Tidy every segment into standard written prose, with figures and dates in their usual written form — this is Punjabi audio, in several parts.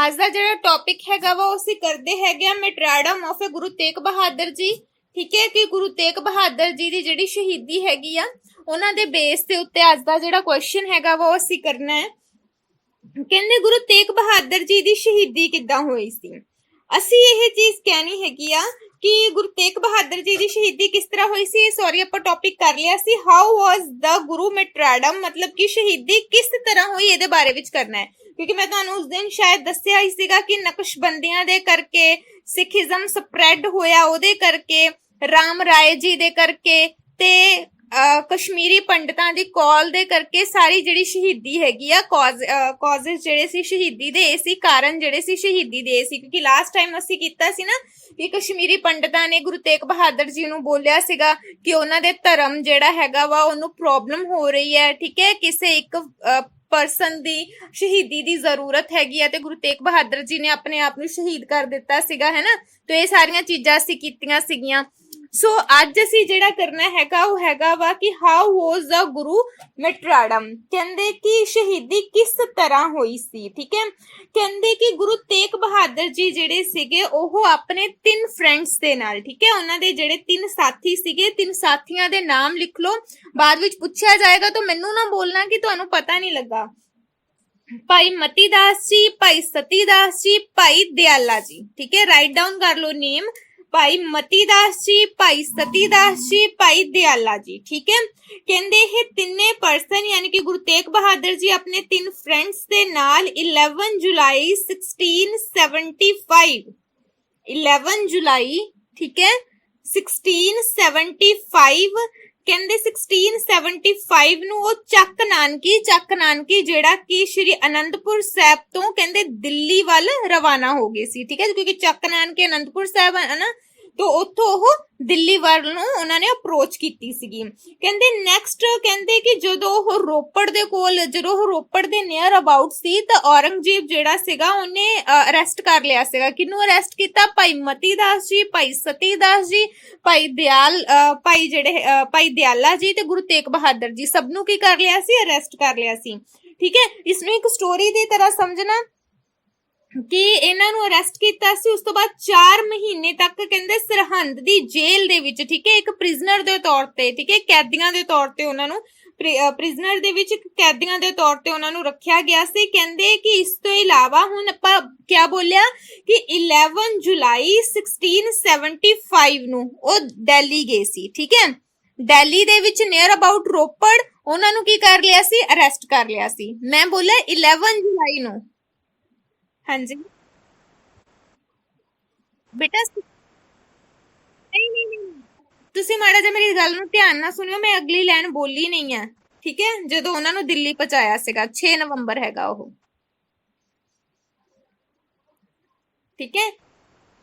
ਅੱਜ ਦਾ ਜਿਹੜਾ ਟੌਪਿਕ ਹੈਗਾ ਵਾ ਉਹ ਅਸੀਂ ਕਰਦੇ ਹੈਗੇ ਆ ਮੈਟਰਾਡਮ ਆਫ ਗੁਰੂ ਤੇਗ ਬਹਾਦਰ ਜੀ। ਠੀਕ ਹੈ ਕਿ ਗੁਰੂ ਤੇਗ ਬਹਾਦਰ ਜੀ ਦੀ ਜਿਹੜੀ ਸ਼ਹੀਦੀ ਹੈਗੀ ਆ ਉਹਨਾਂ ਦੇ ਬੇਸ ਦੇ ਉੱਤੇ ਅੱਜ ਦਾ ਜਿਹੜਾ ਕੁਐਸਚਨ ਹੈਗਾ ਵਾ ਉਹ ਅਸੀਂ ਕਰਨਾ ਹੈ। ਕਹਿੰਦੇ ਗੁਰੂ ਤੇਗ ਬਹਾਦਰ ਜੀ ਦੀ ਸ਼ਹੀਦੀ ਕਿੱਦਾਂ ਹੋਈ ਸੀ। ਅਸੀਂ ਇਹ ਚੀਜ਼ ਕਹਿਣੀ ਹੈਗੀ ਆ ਕਿ ਗੁਰੂ ਤੇਗ ਬਹਾਦਰ ਜੀ ਦੀ ਸ਼ਹੀਦੀ ਕਿਸ ਤਰ੍ਹਾਂ ਹੋਈ ਸੀ। ਸੌਰੀ ਆਪਾਂ ਟੌਪਿਕ ਕਰ ਲਿਆ ਸੀ ਹਾਊ ਵਾਸ ਦਾ ਗੁਰੂ ਮੈਟਰਾਡਮ, ਮਤਲਬ ਕਿ ਸ਼ਹੀਦੀ ਕਿਸ ਤਰ੍ਹਾਂ ਹੋਈ ਇਹਦੇ ਬਾਰੇ ਵਿੱਚ ਕਰਨਾ ਹੈ। ਕਿਉਂਕਿ ਮੈਂ ਤੁਹਾਨੂੰ ਉਸ ਦਿਨ ਸ਼ਾਇਦ ਦੱਸਿਆ ਹੀ ਸੀਗਾ ਕਿ ਨਕਸ਼ਬੰਦੀਆਂ ਦੇ ਕਰਕੇ ਸਿੱਖੀਜ਼ਮ ਸਪਰੈਡ ਹੋਇਆ, ਉਹਦੇ ਕਰਕੇ ਰਾਮ ਰਾਏ ਜੀ ਦੇ ਕਰਕੇ ਤੇ ਕਸ਼ਮੀਰੀ ਪੰਡਤਾਂ ਦੀ ਕਾਲ ਦੇ ਕਰਕੇ ਸਾਰੀ ਜਿਹੜੀ ਸ਼ਹੀਦੀ ਹੈਗੀ ਆ ਕਾਜ਼ਸ ਜਿਹੜੇ ਸੀ ਸ਼ਹੀਦੀ ਦੇ ਇਹ ਸੀ, ਕਾਰਨ ਜਿਹੜੇ ਸੀ ਸ਼ਹੀਦੀ ਦੇ ਸੀ। ਕਿਉਂਕਿ ਲਾਸਟ ਟਾਈਮ ਅਸੀਂ ਕੀਤਾ ਸੀ ਨਾ ਕਿ ਕਸ਼ਮੀਰੀ ਪੰਡਤਾਂ ਨੇ ਗੁਰੂ ਤੇਗ ਬਹਾਦਰ ਜੀ ਨੂੰ ਬੋਲਿਆ ਸੀਗਾ ਕਿ ਉਹਨਾਂ ਦੇ ਧਰਮ ਜਿਹੜਾ ਹੈਗਾ ਵਾ ਉਹਨੂੰ ਪ੍ਰੋਬਲਮ ਹੋ ਰਹੀ ਹੈ। ਠੀਕ ਹੈ, ਕਿਸੇ ਇੱਕ ਪਰਸਨ ਦੀ ਸ਼ਹੀਦੀ ਦੀ ਜ਼ਰੂਰਤ ਹੈਗੀ ਹੈ ਤੇ ਗੁਰੂ ਤੇਗ ਬਹਾਦਰ ਜੀ ਨੇ ਆਪਣੇ ਆਪ ਨੂੰ ਸ਼ਹੀਦ ਕਰ ਦਿੱਤਾ ਸੀਗਾ, ਹੈ ਨਾ। ਤੇ ਇਹ ਸਾਰੀਆਂ ਚੀਜ਼ਾਂ ਅਸੀਂ ਕੀਤੀਆਂ ਸੀਗੀਆਂ। ਸੋ ਅੱਜ ਅਸੀਂ ਜਿਹੜਾ ਕਰਨਾ ਹੈਗਾ ਉਹ ਹੈਗਾ ਵਾ ਕਿ ਹਾਊ ਵਾਸ ਦਾ ਗੁਰੂ ਮੈਟਰਾਡਮ, ਕਹਿੰਦੇ ਕਿ ਸ਼ਹੀਦੀ ਕਿਸ ਤਰ੍ਹਾਂ ਹੋਈ ਸੀ। ਠੀਕ ਹੈ, ਕਹਿੰਦੇ ਕਿ ਗੁਰੂ ਤੇਗ ਬਹਾਦਰ ਜੀ ਜਿਹੜੇ ਸੀਗੇ ਉਹ ਆਪਣੇ 3 ਫਰੈਂਡਸ ਦੇ ਨਾਲ, ਠੀਕ ਹੈ, ਉਹਨਾਂ ਦੇ ਜਿਹੜੇ 3 ਸਾਥੀ ਸੀਗੇ, 3 ਸਾਥੀਆਂ ਦੇ ਨਾਮ ਲਿਖ ਲਓ, ਬਾਅਦ ਵਿੱਚ ਪੁੱਛਿਆ ਜਾਏਗਾ ਤਾਂ ਮੈਨੂੰ ਨਾ ਬੋਲਣਾ ਕਿ ਤੁਹਾਨੂੰ ਪਤਾ ਨਹੀਂ ਲੱਗਾ। ਭਾਈ ਮਤੀ ਦਾਸ ਜੀ, ਭਾਈ ਸਤੀ ਦਾਸ ਜੀ, ਭਾਈ ਦਿਆਲਾ ਜੀ। ਠੀਕ ਹੈ, ਰਾਈਟ ਡਾਊਨ ਕਰ ਲਓ ਨੇਮ, ਭਾਈ ਮਤੀ ਦਾਸ ਜੀ, ਭਾਈ ਸਤੀ ਦਾਸ ਜੀ, ਭਾਈ ਦਿਆਲਾ ਜੀ। ਠੀਕ ਹੈ, ਕਹਿੰਦੇ ਇਹ ਤਿੰਨੇ ਪਰਸਨ ਯਾਨੀ ਕਿ ਗੁਰੂ ਤੇਗ ਬਹਾਦਰ ਜੀ ਆਪਣੇ 3 ਫਰੈਂਡਸ ਦੇ ਨਾਲ 11 ਜੁਲਾਈ 1675 11 ਜੁਲਾਈ, ਠੀਕ ਹੈ, 1675 ਕਹਿੰਦੇ 1675 ਨੂੰ ਉਹ ਚੱਕ ਨਾਨਕੀ ਜਿਹੜਾ ਕਿ ਸ਼੍ਰੀ ਅਨੰਦਪੁਰ ਸਾਹਿਬ ਤੋਂ ਕਹਿੰਦੇ ਦਿੱਲੀ ਵੱਲ ਰਵਾਨਾ ਹੋ ਗਏ ਸੀ। ਠੀਕ ਹੈ, ਕਿਉਂਕਿ ਚੱਕ ਨਾਨਕੀ ਅਨੰਦਪੁਰ ਸਾਹਿਬ ਹੈ ਨਾ, तो ਉੱਥੋਂ ਉਹ ਦਿੱਲੀ ਵੱਲ ਨੂੰ ਉਹਨਾਂ ਨੇ ਅਪਰੋਚ ਕੀਤੀ ਸੀਗੀ। ਕਹਿੰਦੇ ਨੈਕਸਟ ਕਹਿੰਦੇ ਕਿ ਜਦੋਂ ਉਹ ਰੋਪੜ ਦੇ ਨੀਅਰ ਅਬਾਊਟ ਸੀ ਤਾਂ ਔਰੰਗਜ਼ੇਬ ਜਿਹੜਾ ਸੀਗਾ ਉਹਨੇ ਅਰੈਸਟ ਕਰ ਲਿਆ ਸੀਗਾ। ਕਿਹਨੂੰ ਅਰੈਸਟ ਕੀਤਾ? ਭਾਈ ਮਤੀ ਦਾਸ ਜੀ, ਭਾਈ ਸਤੀ ਦਾਸ ਜੀ, ਭਾਈ ਦਿਆਲਾ ਜੀ ਤੇ ਗੁਰੂ ਤੇਗ ਬਹਾਦਰ ਜੀ, ਸਭ ਨੂੰ ਕੀ ਕਰ ਲਿਆ ਸੀ? ਅਰੈਸਟ ਕਰ ਲਿਆ ਸੀ। ਠੀਕ ਹੈ, ਇਸਨੂੰ ਇੱਕ ਸਟੋਰੀ ਦੀ ਤਰ੍ਹਾਂ ਸਮਝਣਾ ਕਿ ਇਹਨਾਂ ਨੂੰ ਅਰੈਸਟ ਕੀਤਾ ਸੀ। ਉਸ ਤੋਂ ਬਾਅਦ 4 ਮਹੀਨੇ ਤੱਕ ਕਹਿੰਦੇ ਸਰਹੰਦ ਦੀ ਜੇਲ੍ਹ ਦੇ ਵਿੱਚ, ਠੀਕ ਹੈ, ਇੱਕ ਪ੍ਰਿਜ਼ਨਰ ਦੇ ਤੌਰ ਤੇ, ਠੀਕ ਹੈ, ਕੈਦੀਆਂ ਦੇ ਤੌਰ ਤੇ ਉਹਨਾਂ ਨੂੰ ਪ੍ਰਿਜ਼ਨਰ ਦੇ ਵਿੱਚ ਕੈਦੀਆਂ ਦੇ ਤੌਰ ਤੇ ਉਹਨਾਂ ਨੂੰ ਰੱਖਿਆ ਗਿਆ ਸੀ। ਕਹਿੰਦੇ ਕਿ ਇਸ ਤੋਂ ਇਲਾਵਾ ਹੁਣ ਆਪਾਂ ਕਿਆ ਬੋਲਿਆ ਕਿ 11 ਜੁਲਾਈ 1675 ਨੂੰ ਉਹ ਦਿੱਲੀ ਗਏ ਸੀ। ਠੀਕ ਹੈ, ਦਿੱਲੀ ਦੇ ਵਿੱਚ ਨੀਅਰ ਅਬਾਊਟ ਰੋਪੜ ਉਹਨਾਂ ਨੂੰ ਕੀ ਕਰ ਲਿਆ ਸੀ? ਅਰੈਸਟ ਕਰ ਲਿਆ ਸੀ। ਮੈਂ ਬੋਲਿਆ 11 ਜੁਲਾਈ ਨੂੰ। ਹਾਂਜੀ ਬੇਟਾ, ਨਹੀਂ ਤੁਸੀਂ ਮਾੜਾ ਜਿਹਾ ਮੇਰੀ ਗੱਲ ਨੂੰ ਧਿਆਨ ਨਾਲ ਸੁਣਿਓ, ਮੈਂ ਅਗਲੀ ਲਾਈਨ ਬੋਲੀ ਨਹੀਂ ਆ। ਠੀਕ ਹੈ, ਜਦੋਂ ਉਹਨਾਂ ਨੂੰ ਦਿੱਲੀ ਪਹੁੰਚਾਇਆ ਸੀਗਾ 6 ਨਵੰਬਰ ਹੈਗਾ ਉਹ। ਠੀਕ ਹੈ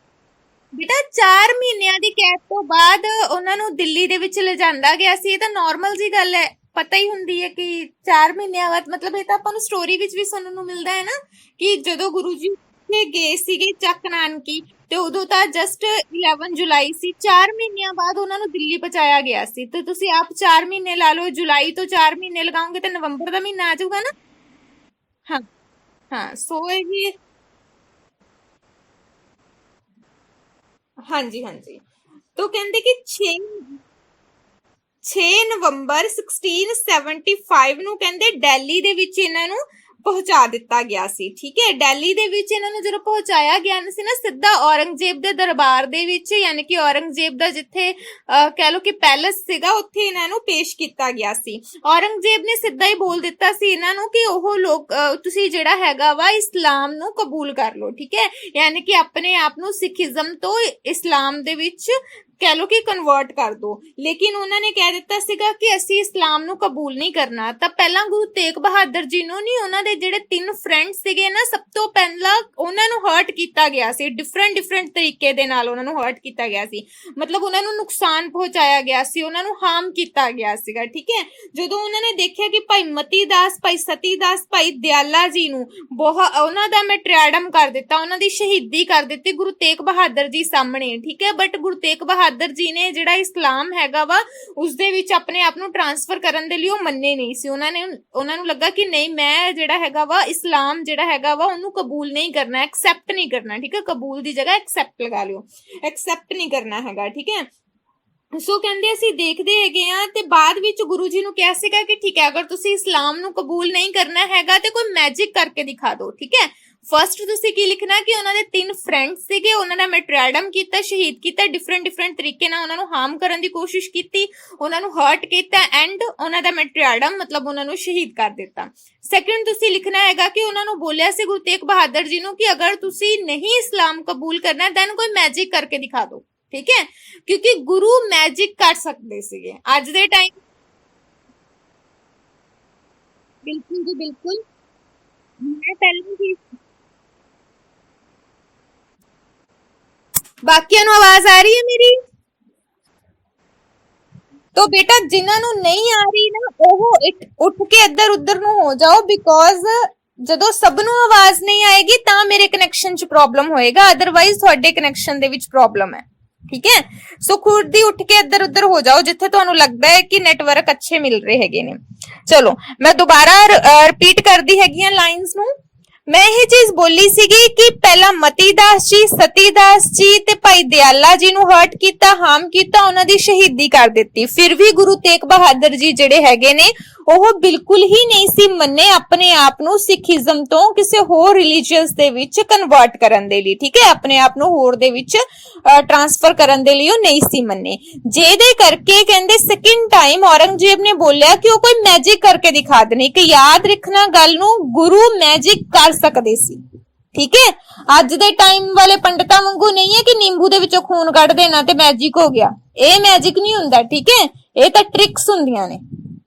ਬੇਟਾ, 4 ਮਹੀਨਿਆਂ ਦੀ ਕੈਦ ਤੋਂ ਬਾਅਦ ਉਹਨਾਂ ਨੂੰ ਦਿੱਲੀ ਦੇ ਵਿੱਚ ਲਿਜਾਂਦਾ ਗਿਆ ਸੀ। ਇਹ ਤਾਂ ਨਾਰਮਲ ਜੀ ਗੱਲ ਹੈ, ਪਤਾ ਹੀ ਹੁੰਦੀ ਹੈ ਕਿ 4 ਮਹੀਨਿਆਂ ਬਾਅਦ, ਮਤਲਬ ਇਹ ਤਾਂ ਆਪਾਂ ਨੂੰ ਸਟੋਰੀ ਵਿੱਚ ਵੀ ਸੁਣਨ ਨੂੰ ਮਿਲਦਾ ਹੈ ਨਾ ਕਿ ਜਦੋਂ ਗੁਰੂ ਜੀ ਗਏ ਸੀਗੇ ਚੱਕ ਨਾਨਕੀ ਤੇ ਉਦੋਂ ਤਾਂ ਜਸਟ 11 ਜੁਲਾਈ ਸੀ, 4 ਮਹੀਨਿਆਂ ਬਾਅਦ ਉਹਨਾਂ ਨੂੰ ਦਿੱਲੀ ਪਹੁੰਚਾਇਆ ਗਿਆ ਸੀ। ਤੇ ਤੁਸੀਂ ਆਪ 4 ਮਹੀਨੇ ਲਾ ਲਓ, ਜੁਲਾਈ ਤੋਂ 4 ਮਹੀਨੇ ਲਗਾਓਗੇ ਤਾਂ ਨਵੰਬਰ ਦਾ ਮਹੀਨਾ ਆ ਜਾਊਗਾ ਨਾ। ਹਾਂ ਸੋ ਇਹ ਹਾਂਜੀ तो ਕਹਿੰਦੇ ਕਿ 6 ਨਵੰਬਰ 1675 ਨੂੰ ਕਹਿੰਦੇ ਦਿੱਲੀ ਦੇ ਵਿੱਚ ਇਹਨਾਂ ਨੂੰ ਪਹੁੰਚਾ ਦਿੱਤਾ ਗਿਆ ਸੀ। ਠੀਕ ਹੈ, ਦਿੱਲੀ ਦੇ ਵਿੱਚ ਇਹਨਾਂ ਨੂੰ ਜਦੋਂ ਪਹੁੰਚਾਇਆ ਗਿਆ ਸੀ ਨਾ, ਸਿੱਧਾ ਔਰੰਗਜ਼ੇਬ ਦੇ ਦਰਬਾਰ ਦੇ ਵਿੱਚ, ਯਾਨੀ ਕਿ ਔਰੰਗਜ਼ੇਬ ਦਾ ਜਿੱਥੇ ਕਹਿ ਲਓ ਕਿ ਪੈਲਸ ਸੀਗਾ, ਉੱਥੇ ਇਹਨਾਂ ਨੂੰ ਪੇਸ਼ ਕੀਤਾ ਗਿਆ ਸੀ। ਔਰੰਗਜ਼ੇਬ ਨੇ ਸਿੱਧਾ ਹੀ ਬੋਲ ਦਿੱਤਾ ਸੀ ਇਹਨਾਂ ਨੂੰ ਕਿ ਉਹ ਲੋਕ ਤੁਸੀਂ ਜਿਹੜਾ ਹੈਗਾ ਵਾ ਇਸਲਾਮ ਨੂੰ ਕਬੂਲ ਕਰ ਲਓ। ਠੀਕ ਹੈ, ਯਾਨੀ ਕਿ ਆਪਣੇ ਆਪ ਨੂੰ ਸਿੱਖੀਜ਼ਮ ਤੋਂ ਇਸਲਾਮ ਦੇ ਵਿੱਚ ਕਹਿ ਲੋ ਕਿ ਕਨਵਰਟ ਕਰ ਦੋ। ਲੇਕਿਨ ਉਹਨਾਂ ਨੇ ਕਹਿ ਦਿੱਤਾ ਸੀਗਾ ਕਿ ਅਸੀਂ ਇਸਲਾਮ ਨੂੰ ਕਬੂਲ ਨਹੀਂ ਕਰਨਾ। ਤਾਂ ਪਹਿਲਾਂ ਗੁਰੂ ਤੇਗ ਬਹਾਦਰ ਜੀ ਨੂੰ ਨਹੀਂ, ਉਹਨਾਂ ਦੇ ਜਿਹੜੇ 3 ਫਰੈਂਡ ਸੀਗੇ ਨਾ, ਸਭ ਤੋਂ ਪਹਿਲਾਂ ਉਹਨਾਂ ਨੂੰ ਹਰਟ ਕੀਤਾ ਗਿਆ ਸੀ। ਡਿਫਰੈਂਟ ਤਰੀਕੇ ਦੇ ਨਾਲ ਉਹਨਾਂ ਨੂੰ ਹਰਟ ਕੀਤਾ ਗਿਆ ਸੀ, ਮਤਲਬ ਉਹਨਾਂ ਨੂੰ ਨੁਕਸਾਨ ਪਹੁੰਚਾਇਆ ਗਿਆ ਸੀ, ਉਹਨਾਂ ਨੂੰ ਹਾਰਮ ਕੀਤਾ ਗਿਆ ਸੀਗਾ। ਠੀਕ ਹੈ, ਜਦੋਂ ਉਹਨਾਂ ਨੇ ਦੇਖਿਆ ਕਿ ਭਾਈ ਮਤੀ ਦਾਸ, ਭਾਈ ਸਤੀ ਦਾਸ, ਭਾਈ ਦਿਆਲਾ ਜੀ ਨੂੰ ਉਹਨਾਂ ਦਾ ਮੈਟਰਾਡਮ ਕਰ ਦਿੱਤਾ, ਉਹਨਾਂ ਦੀ ਸ਼ਹੀਦੀ ਕਰ ਦਿੱਤੀ ਗੁਰੂ ਤੇਗ ਬਹਾਦਰ ਜੀ ਸਾਹਮਣੇ। ਠੀਕ ਹੈ, ਬਟ ਗੁਰੂ ਤੇਗ ਬਹਾਦਰ ਬਹਾਦਰ ਜੀ ਨੇ ਜਿਹੜਾ ਇਸਲਾਮ ਹੈਗਾ ਵਾ ਉਸਦੇ ਵਿੱਚ ਆਪਣੇ ਆਪ ਨੂੰ ਟ੍ਰਾਂਸਫਰ ਕਰਨ ਦੇ ਲਈ ਉਹ ਮੰਨੇ ਨਹੀਂ ਸੀ। ਉਹਨਾਂ ਨੂੰ ਲੱਗਾ ਕਿ ਨਹੀਂ, ਮੈਂ ਜਿਹੜਾ ਹੈਗਾ ਵਾ ਇਸਲਾਮ ਜਿਹੜਾ ਹੈਗਾ ਵਾ ਉਹਨੂੰ ਕਬੂਲ ਨਹੀਂ ਕਰਨਾ, ਐਕਸੈਪਟ ਨਹੀਂ ਕਰਨਾ। ਠੀਕ ਹੈ, ਕਬੂਲ ਦੀ ਜਗ੍ਹਾ ਐਕਸੈਪਟ ਲਗਾ ਲਿਓ, ਐਕਸੈਪਟ ਨਹੀਂ ਕਰਨਾ ਹੈਗਾ। ਠੀਕ ਹੈ, ਸੋ ਕਹਿੰਦੇ ਅਸੀਂ ਦੇਖਦੇ ਹੈਗੇ ਆ ਤੇ ਬਾਅਦ ਵਿੱਚ ਗੁਰੂ ਜੀ ਨੂੰ ਕਿਹਾ ਸੀਗਾ ਕਿ ਠੀਕ ਹੈ, ਅਗਰ ਤੁਸੀਂ ਇਸਲਾਮ ਨੂੰ ਕਬੂਲ ਨਹੀਂ ਕਰਨਾ ਹੈਗਾ ਤੇ ਕੋਈ ਮੈਜਿਕ ਕਰਕੇ ਦਿਖਾ ਦਿਓ। ਠੀਕ ਹੈ, ਫਸਟ ਤੁਸੀਂ ਕੀ ਲਿਖਣਾ ਕਿ ਉਹਨਾਂ ਦੇ 3 ਫਰੈਂਡਸ ਸੀਗੇ, ਉਹਨਾਂ ਨੇ ਮੈਟਰਡਮ ਕੀਤਾ, ਸ਼ਹੀਦ ਕੀਤਾ, ਡਿਫਰੈਂਟ ਤਰੀਕੇ ਨਾਲ ਉਹਨਾਂ ਨੂੰ ਹਾਰਮ ਕਰਨ ਦੀ ਕੋਸ਼ਿਸ਼ ਕੀਤੀ, ਉਹਨਾਂ ਨੂੰ ਹਰਟ ਕੀਤਾ ਐਂਡ ਉਹਨਾਂ ਦਾ ਮੈਟਰਡਮ ਮਤਲਬ ਉਹਨਾਂ ਨੂੰ ਸ਼ਹੀਦ ਕਰ ਦਿੱਤਾ। ਸੈਕੰਡ ਤੁਸੀਂ ਲਿਖਣਾ ਹੈਗਾ ਕਿ ਉਹਨਾਂ ਨੂੰ ਬੋਲਿਆ ਸੀ ਗੁਰੂ ਤੇਗ ਬਹਾਦਰ ਜੀ ਨੂੰ ਕਿ ਅਗਰ ਤੁਸੀਂ ਨਹੀਂ ਇਸਲਾਮ ਕਬੂਲ ਕਰਨਾ ਦੈਨ ਕੋਈ ਮੈਜਿਕ ਕਰਕੇ ਦਿਖਾ ਦਿਓ। ਠੀਕ ਹੈ, ਕਿਉਂਕਿ ਗੁਰੂ ਮੈਜਿਕ ਕਰ ਸਕਦੇ ਸੀਗੇ ਅੱਜ ਦੇ ਟਾਈਮ। ਬਿਲਕੁਲ ਜੀ ਬਿਲਕੁਲ, ਮੈਂ ਪਹਿਲਾਂ ਹੀ ਬਾਕੀਆਂ ਨੂੰ ਆਵਾਜ਼ ਆ ਰਹੀ ਹੈ ਮੇਰੀ? तो बेटा जिन्हों नहीं आ रही ना ਉਹ ਉੱਠ ਕੇ ਇੱਧਰ ਉੱਧਰ ਨੂੰ ਹੋ ਜਾਓ, ਬਿਕੋਜ਼ ਜਦੋਂ ਸਭ ਨੂੰ ਆਵਾਜ਼ ਨਹੀਂ ਆਏਗੀ ਤਾਂ ਮੇਰੇ ਕਨੈਕਸ਼ਨ 'ਚ ਪ੍ਰੋਬਲਮ ਹੋਏਗਾ, ਅਦਰਵਾਈਜ਼ ਤੁਹਾਡੇ ਕਨੈਕਸ਼ਨ ਦੇ ਵਿੱਚ ਪ੍ਰੋਬਲਮ ਹੈ। ਠੀਕ ਹੈ, ਸੋ ਖੁਦ ਹੀ ਉੱਠ ਕੇ ਇੱਧਰ ਉੱਧਰ ਹੋ ਜਾਓ ਜਿੱਥੇ ਤੁਹਾਨੂੰ ਲੱਗਦਾ ਹੈ ਕਿ ਨੈਟਵਰਕ ਅੱਛੇ ਮਿਲ ਰਹੇ ਹੈਗੇ ਨੇ। ਚਲੋ ਮੈਂ ਦੁਬਾਰਾ ਰਿਪੀਟ ਕਰਦੀ ਹੈਗੀ ਆ ਲਾਈਨਸ ਨੂੰ। मैं ये चीज बोली सीगी कि पहला मती दास जी, सती दास जी ते भाई दयाला जी नूं हर्ट कीता, हार्म कीता, उन्हां दी शहीदी कर दित्ती। फिर भी गुरु तेग बहादुर जी जिहड़े हैगे ने ਉਹ ਬਿਲਕੁਲ ਹੀ ਨਹੀਂ ਸੀ ਮੰਨੇ ਆਪਣੇ ਆਪ ਨੂੰ ਸਿੱਖੀਜ਼ਮ ਤੋਂ ਕਿਸੇ ਹੋਰ ਰਿਲੀਜੀਅਸ ਦੇ ਵਿੱਚ ਕਨਵਰਟ ਕਰਨ ਦੇ ਲਈ। ਠੀਕ ਹੈ, ਆਪਣੇ ਆਪ ਨੂੰ ਹੋਰ ਦੇ ਵਿੱਚ ਟ੍ਰਾਂਸਫਰ ਕਰਨ ਦੇ ਲਈ ਉਹ ਨਹੀਂ ਸੀ ਮੰਨੇ, ਜਿਹਦੇ ਕਰਕੇ ਕਹਿੰਦੇ ਸੈਕਿੰਡ ਟਾਈਮ ਔਰੰਗਜ਼ੇਬ ਨੇ ਬੋਲਿਆ ਕਿ ਉਹ ਕੋਈ ਮੈਜਿਕ ਕਰਕੇ ਦਿਖਾ ਦੇਣੀ। ਕਿ ਯਾਦ ਰੱਖਣਾ ਗੱਲ ਨੂੰ, ਗੁਰੂ ਮੈਜਿਕ ਕਰ ਸਕਦੇ ਸੀ। ਠੀਕ ਹੈ, ਅੱਜ ਦੇ ਟਾਈਮ ਵਾਲੇ ਪੰਡਤਾਂ ਵਾਂਗੂ ਨਹੀਂ ਹੈ ਕਿ ਨਿੰਬੂ ਦੇ ਵਿੱਚੋਂ ਖੂਨ ਕੱਢ ਦੇਣਾ ਤੇ ਮੈਜਿਕ ਹੋ ਗਿਆ, ਇਹ ਮੈਜਿਕ ਨਹੀਂ ਹੁੰਦਾ। ਠੀਕ ਹੈ, ਇਹ ਤਾਂ ਟ੍ਰਿਕਸ ਹੁੰਦੀਆਂ ਨੇ।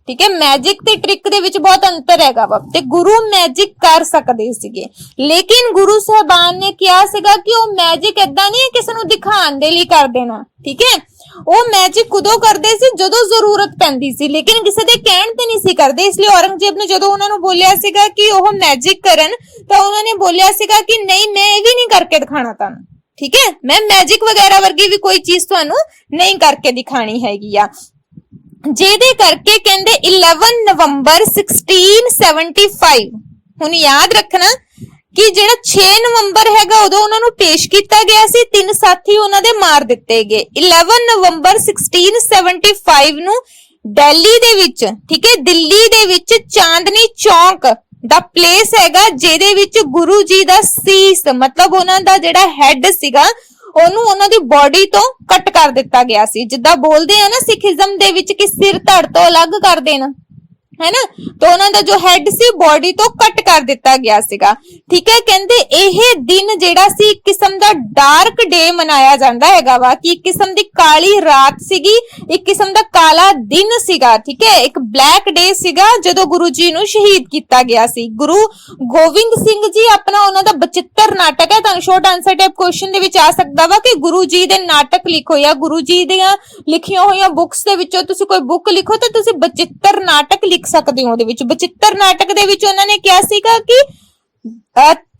ਠੀਕ ਹੈ, ਮੈਜਿਕ ਤੇ ਟ੍ਰਿਕ ਦੇ ਵਿੱਚ ਬਹੁਤ ਅੰਤਰ ਹੈਗਾ ਵਾ, ਤੇ ਗੁਰੂ ਮੈਜਿਕ ਕਰ ਸਕਦੇ ਸੀਗੇ, ਲੇਕਿਨ ਗੁਰੂ ਸਾਹਿਬਾਨ ਨੇ ਕਿਹਾ ਸੀਗਾ ਕਿ ਉਹ ਮੈਜਿਕ ਏਦਾਂ ਨਹੀਂ ਕਿਸੇ ਨੂੰ ਦਿਖਾਉਣ ਦੇ ਲਈ ਕਰ ਦੇਣਾ। ਠੀਕ ਹੈ, ਉਹ ਮੈਜਿਕ ਉਦੋਂ ਕਰਦੇ ਸੀ ਜਦੋਂ ਜ਼ਰੂਰਤ ਪੈਂਦੀ ਸੀ, ਲੇਕਿਨ ਕਿਸੇ ਦੇ ਕਹਿਣ ਤੇ ਨਹੀਂ ਸੀ ਕਰਦੇ। ਇਸ ਲਈ ਔਰੰਗਜ਼ੇਬ ਨੇ ਜਦੋਂ ਉਹਨਾਂ ਨੂੰ ਬੋਲਿਆ ਸੀਗਾ ਕਿ ਉਹ ਮੈਜਿਕ ਕਰਨ ਤਾਂ ਉਹਨਾਂ ਨੇ ਬੋਲਿਆ ਸੀਗਾ ਕਿ ਨਹੀਂ, ਮੈਂ ਇਹ ਵੀ ਨਹੀਂ ਕਰਕੇ ਦਿਖਾਣਾ ਤੁਹਾਨੂੰ। ਠੀਕ ਹੈ, ਮੈਂ ਮੈਜਿਕ ਵਗੈਰਾ ਵਰਗੀ ਵੀ ਕੋਈ ਚੀਜ਼ ਤੁਹਾਨੂੰ ਨਹੀਂ ਕਰਕੇ ਦਿਖਾਣੀ ਹੈਗੀ ਆ। ਜਿਹਦੇ ਕਰਕੇ ਕਹਿੰਦੇ 11 ਨਵੰਬਰ 1675, ਹੁਣ ਯਾਦ ਰੱਖਣਾ ਕਿ ਜਿਹੜਾ 6 ਨਵੰਬਰ ਹੈਗਾ ਉਦੋਂ ਉਹਨਾਂ ਨੂੰ ਪੇਸ਼ ਕੀਤਾ ਗਿਆ ਸੀ, 3 ਸਾਥੀ ਉਹਨਾਂ ਦੇ ਮਾਰ ਦਿੱਤੇ ਗਏ। 11 ਨਵੰਬਰ 1675 ਨੂੰ ਦਿੱਲੀ ਦੇ ਵਿੱਚ, ਠੀਕ ਹੈ, ਦਿੱਲੀ ਦੇ ਵਿੱਚ ਚਾਂਦਨੀ ਚੌਕ ਦਾ ਪਲੇਸ ਹੈਗਾ ਜਿਹਦੇ ਵਿੱਚ ਗੁਰੂ ਜੀ ਦਾ ਸੀਸ ਮਤਲਬ ਉਹਨਾਂ ਦਾ ਜਿਹੜਾ ਹੈਡ ਸੀਗਾ ਉਹਨੂੰ ਉਹਨਾਂ ਦੀ ਬੋਡੀ ਤੋਂ ਕੱਟ ਕਰ ਦਿੱਤਾ ਗਿਆ ਸੀ। ਜਿੱਦਾਂ ਬੋਲਦੇ ਆ ਨਾ ਸਿੱਖੀਜ਼ਮ ਦੇ ਵਿੱਚ ਕਿ ਸਿਰ ਧੜ ਤੋਂ ਅਲੱਗ ਕਰ ਦੇਣਾ है ना, तो उन्होंने जो हेड सी बॉडी तो कट कर दिता गया सीगा। ठीक है, कहंदे यह दिन जेड़ा सी एक किस्म दा डार्क डे मनाया जांदा हैगा वा कि एक किस्म दी काली रात सीगी, एक किस्म दा काला दिन सीगा। ठीक है, एक ब्लैक डे सीगा जदों गुरु जी नूं शहीद किया गया सी। गुरु गोविंद सिंह जी अपना उन्हां दा 72 नाटक है, तुहानूं शॉर्ट आंसर टाइप क्वेश्चन दे विच आ सकदा वा कि गुरु जी दे नाटक लिखो या गुरु जी दियां लिखियां होईयां बुक्स दे विचों तुसीं कोई बुक लिखो तो तुसीं 72 नाटक लिख सकते हो। 72 नाटक दे विच उन्होंने क्या सीगा कि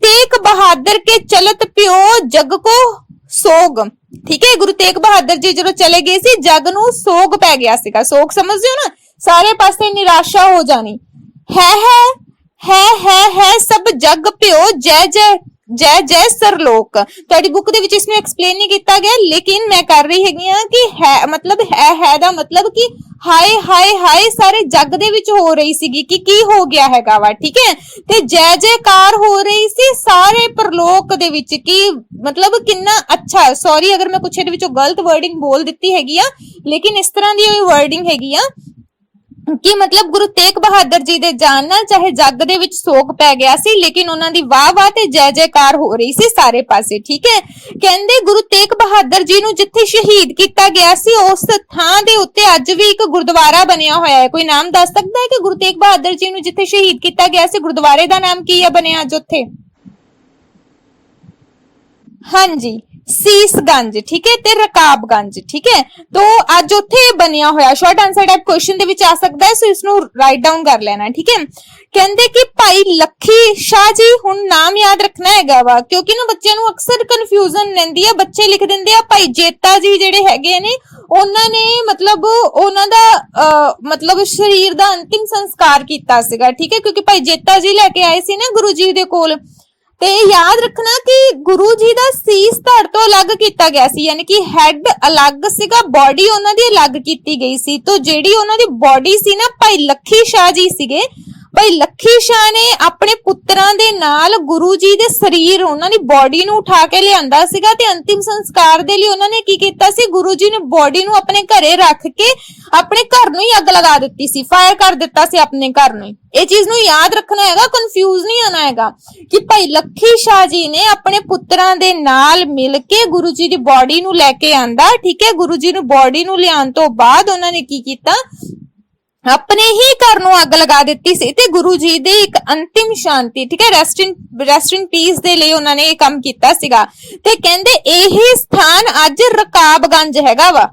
तेग बहादुर के चलत प्यो जग को सोग। ठीक है, गुरु तेग बहादुर जी जो चले गए सी जग नूं सोग पै गया सीगा। सोग समझदे हो ना, सारे पासे निराशा हो जानी। है सब जग प्यो जय जय जय जय सरलोक। तुहाडी बुक दे विच इसनूं एक्सप्लेन नहीं किया गया, लेकिन मैं कर रही हैगी हां कि है मतलब है दा मतलब कि हाय हाय हाय सारे जग दे विच हो रही सीगी कि की हो गया हैगा वा। ठीक है, ते जय जयकार हो रही सी सारे परलोक दे विच कि मतलब कितना अच्छा। सॉरी अगर मैं कुछ इहदे विचों गलत वर्डिंग बोल दित्ती हैगी आ, लेकिन इस तरह दी वर्डिंग हैगी आ कि मतलब गुरु तेग बहादुर जी दे जान नाल चाहे जग दे विच सोग पै गया सी, लेकिन उन्हां दी वाह वाह ते जय जयकार हो रही सी सारे पासे। ठीक है, कहंदे गुरु तेग बहादुर जी नूं जिथे शहीद किया गया सी उस थां दे उत्ते अज भी एक गुरुद्वारा बनिया होया है। कोई नाम दस सकदा है कि गुरु तेग बहादुर जी नूं जिथे शहीद किया गया सी गुरुद्वारे दा नाम की है बनिया अज उत्थे? हाँ जी, ਸੀਸਗੰਜ, ਠੀਕ ਹੈ, ਤੇ ਰਕਾਬਗੰਜ, ਠੀਕ ਹੈ। तो ਅੱਜ ਉੱਥੇ ਬਣਿਆ ਹੋਇਆ ਸ਼ਾਰਟ ਆਨਸਰ ਟਾਈਪ ਕੁਐਸਚਨ ਦੇ ਵਿੱਚ ਆ ਸਕਦਾ ਹੈ, ਸੋ ਇਸ ਨੂੰ ਰਾਈਟ ਡਾਊਨ ਕਰ ਲੈਣਾ, ਠੀਕ ਹੈ। ਕਹਿੰਦੇ ਕਿ ਭਾਈ ਲੱਖੀ ਸ਼ਾਹ ਜੀ, ਹੁਣ ਨਾਮ ਯਾਦ ਰੱਖਣਾ ਹੈਗਾ ਵਾ ਕਿਉਂਕਿ ਨਾ ਬੱਚਿਆਂ ਨੂੰ ਅਕਸਰ ਕਨਫਿਊਜ਼ਨ ਰਹਿੰਦੀ ਹੈ, ਬੱਚੇ ਲਿਖ ਦਿੰਦੇ ਆ ਭਾਈ ਜੇਤਾ ਜੀ ਜਿਹੜੇ ਹੈਗੇ ਨੇ ਉਹਨਾਂ ਨੇ ਮਤਲਬ ਉਹਨਾਂ ਦਾ ਮਤਲਬ ਸਰੀਰ ਦਾ ਅੰਤਿਮ ਸੰਸਕਾਰ ਕੀਤਾ ਸੀਗਾ, ਠੀਕ ਹੈ, ਕਿਉਂਕਿ ਭਾਈ ਜੇਤਾ ਜੀ ਲੈ ਕੇ ਆਏ ਸੀ ਨਾ ਗੁਰੂ ਜੀ ਦੇ ਕੋਲ। ਤੇ ਯਾਦ ਰੱਖਣਾ ਕਿ ਗੁਰੂ ਜੀ ਦਾ ਸੀਸ ਧੜ ਤੋਂ ਅਲੱਗ ਕੀਤਾ ਗਿਆ ਸੀ, ਯਾਨੀ ਕਿ ਹੈਡ ਅਲੱਗ ਸੀਗਾ, ਬਾਡੀ ਉਹਨਾਂ ਦੀ ਅਲੱਗ ਕੀਤੀ ਗਈ ਸੀ। तो ਜਿਹੜੀ ਉਹਨਾਂ ਦੀ ਬਾਡੀ ਸੀ ਨਾ, ਭਾਈ ਲੱਖੀ ਸ਼ਾਹ ਜੀ ਸੀਗੇ, ਭਾਈ ਲੱਖੀ ਸ਼ਾਹ ਨੇ ਆਪਣੇ ਪੁੱਤਰਾਂ ਦੇ ਨਾਲ ਗੁਰੂ ਜੀ ਦੇ ਸਰੀਰ, ਉਹਨਾਂ ਦੀ ਬਾਡੀ ਨੂੰ ਉਠਾ ਕੇ ਲਿਆਂਦਾ ਸੀਗਾ ਤੇ ਅੰਤਿਮ ਸੰਸਕਾਰ ਦੇ ਲਈ ਉਹਨਾਂ ਨੇ ਕੀ ਕੀਤਾ ਸੀ, ਗੁਰੂ ਜੀ ਨੇ ਬਾਡੀ ਨੂੰ ਆਪਣੇ ਘਰੇ ਰੱਖ ਕੇ ਆਪਣੇ ਘਰ ਨੂੰ ਹੀ ਅੱਗ ਲਗਾ ਦਿੱਤੀ ਸੀ, ਫਾਇਰ ਕਰ ਦਿੱਤਾ ਸੀ ਆਪਣੇ ਘਰ ਨੂੰ। ਇਹ ਚੀਜ਼ ਨੂੰ ਯਾਦ ਰੱਖਣਾ ਹੈਗਾ, ਕਨਫਿਊਜ਼ ਨਹੀਂ ਆਣਾ ਹੈਗਾ ਕਿ ਭਾਈ ਲੱਖੀ ਸ਼ਾਹ ਜੀ ਨੇ ਆਪਣੇ ਪੁੱਤਰਾਂ ਦੇ ਨਾਲ ਮਿਲ ਕੇ ਗੁਰੂ ਜੀ ਦੀ ਬਾਡੀ ਨੂੰ ਲੈ ਕੇ ਆਂਦਾ, ਠੀਕ ਹੈ। ਗੁਰੂ ਜੀ ਨੂੰ ਬਾਡੀ ਨੂੰ ਲਿਆਉਣ ਤੋਂ ਬਾਅਦ ਉਹਨਾਂ ਨੇ ਕੀ ਕੀਤਾ, ਆਪਣੇ ਹੀ ਘਰ ਨੂੰ ਅੱਗ ਲਗਾ ਦਿੱਤੀ ਸੀ ਤੇ ਗੁਰੂ ਜੀ ਦੇ ਇੱਕ ਅੰਤਿਮ ਸ਼ਾਂਤੀ, ਠੀਕ ਹੈ, ਰੈਸਟ ਇਨ ਪੀਸ ਦੇ ਲਈ ਉਹਨਾਂ ਨੇ ਇਹ ਕੰਮ ਕੀਤਾ ਸੀਗਾ। ਤੇ ਕਹਿੰਦੇ ਇਹ ਸਥਾਨ ਅੱਜ ਰਕਾਬਗੰਜ ਹੈਗਾ ਵਾ।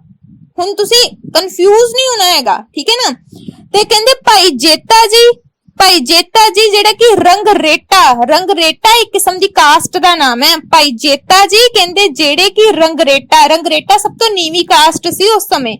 ਹੁਣ ਤੁਸੀਂ ਕਨਫਿਊਜ਼ ਨਹੀਂ ਹੋਣਾ ਹੈਗਾ, ਠੀਕ ਹੈ ਨਾ। ਤੇ ਕਹਿੰਦੇ ਭਾਈ ਜੇਤਾ ਜੀ ਜਿਹੜਾ ਕਿ ਰੰਗਰੇਟਾ ਇੱਕ ਕਿਸਮ ਦੀ ਕਾਸਟ ਦਾ ਨਾਮ ਹੈ। ਭਾਈ ਜੇਤਾ ਜੀ ਕਹਿੰਦੇ ਜਿਹੜੇ ਕਿ ਰੰਗਰੇਟਾ ਸਭ ਤੋਂ ਨੀਵੀਂ ਕਾਸਟ ਸੀ ਉਸ ਸਮੇਂ,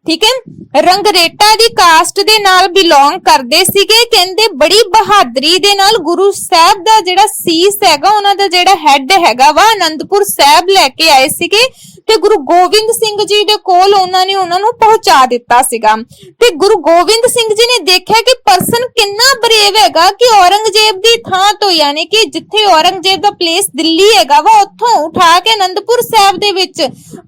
ਠੀਕ ਹੈ। ਰੰਗਰੇਟਾ ਦੀ ਕਾਸਟ ਦੇ ਨਾਲ ਬਿਲੋਂਗ ਕਰਦੇ ਸੀਗੇ। ਕਹਿੰਦੇ ਬੜੀ ਬਹਾਦਰੀ ਦੇ ਨਾਲ ਗੁਰੂ ਸਾਹਿਬ ਦਾ ਜਿਹੜਾ ਸੀਸ ਹੈਗਾ, ਉਹਨਾਂ ਦਾ ਜਿਹੜਾ ਹੈਡ ਹੈਗਾ ਵਾ, ਅਨੰਦਪੁਰ ਸਾਹਿਬ ਲੈ ਕੇ ਆਏ ਸੀਗੇ ਤੇ ਗੁਰੂ ਗੋਬਿੰਦ ਸਿੰਘ ਜੀ ਦੇ ਕੋਲ ਉਹਨਾਂ ਨੂੰ ਪਹੁੰਚਾ ਦਿੱਤਾ ਸੀਗਾ। ਤੇ ਗੁਰੂ ਗੋਬਿੰਦ ਸਿੰਘ ਜੀ ਨੇ ਦੇਖਿਆ ਕਿ ਪਰਸਨ ਕਿੰਨਾ ਬਰੇਵ ਹੈਗਾ ਕਿ ਔਰੰਗਜ਼ੇਬ ਦੀ ਥਾਂ ਤੋਂ, ਯਾਨੀ ਕਿ ਜਿੱਥੇ ਔਰੰਗਜ਼ੇਬ ਦਾ ਪਲੇਸ ਦਿੱਲੀ ਹੈਗਾ ਵਾ, ਉੱਥੋਂ ਉਠਾ ਕੇ ਅਨੰਦਪੁਰ ਸਾਹਿਬ ਦੇ ਵਿੱਚ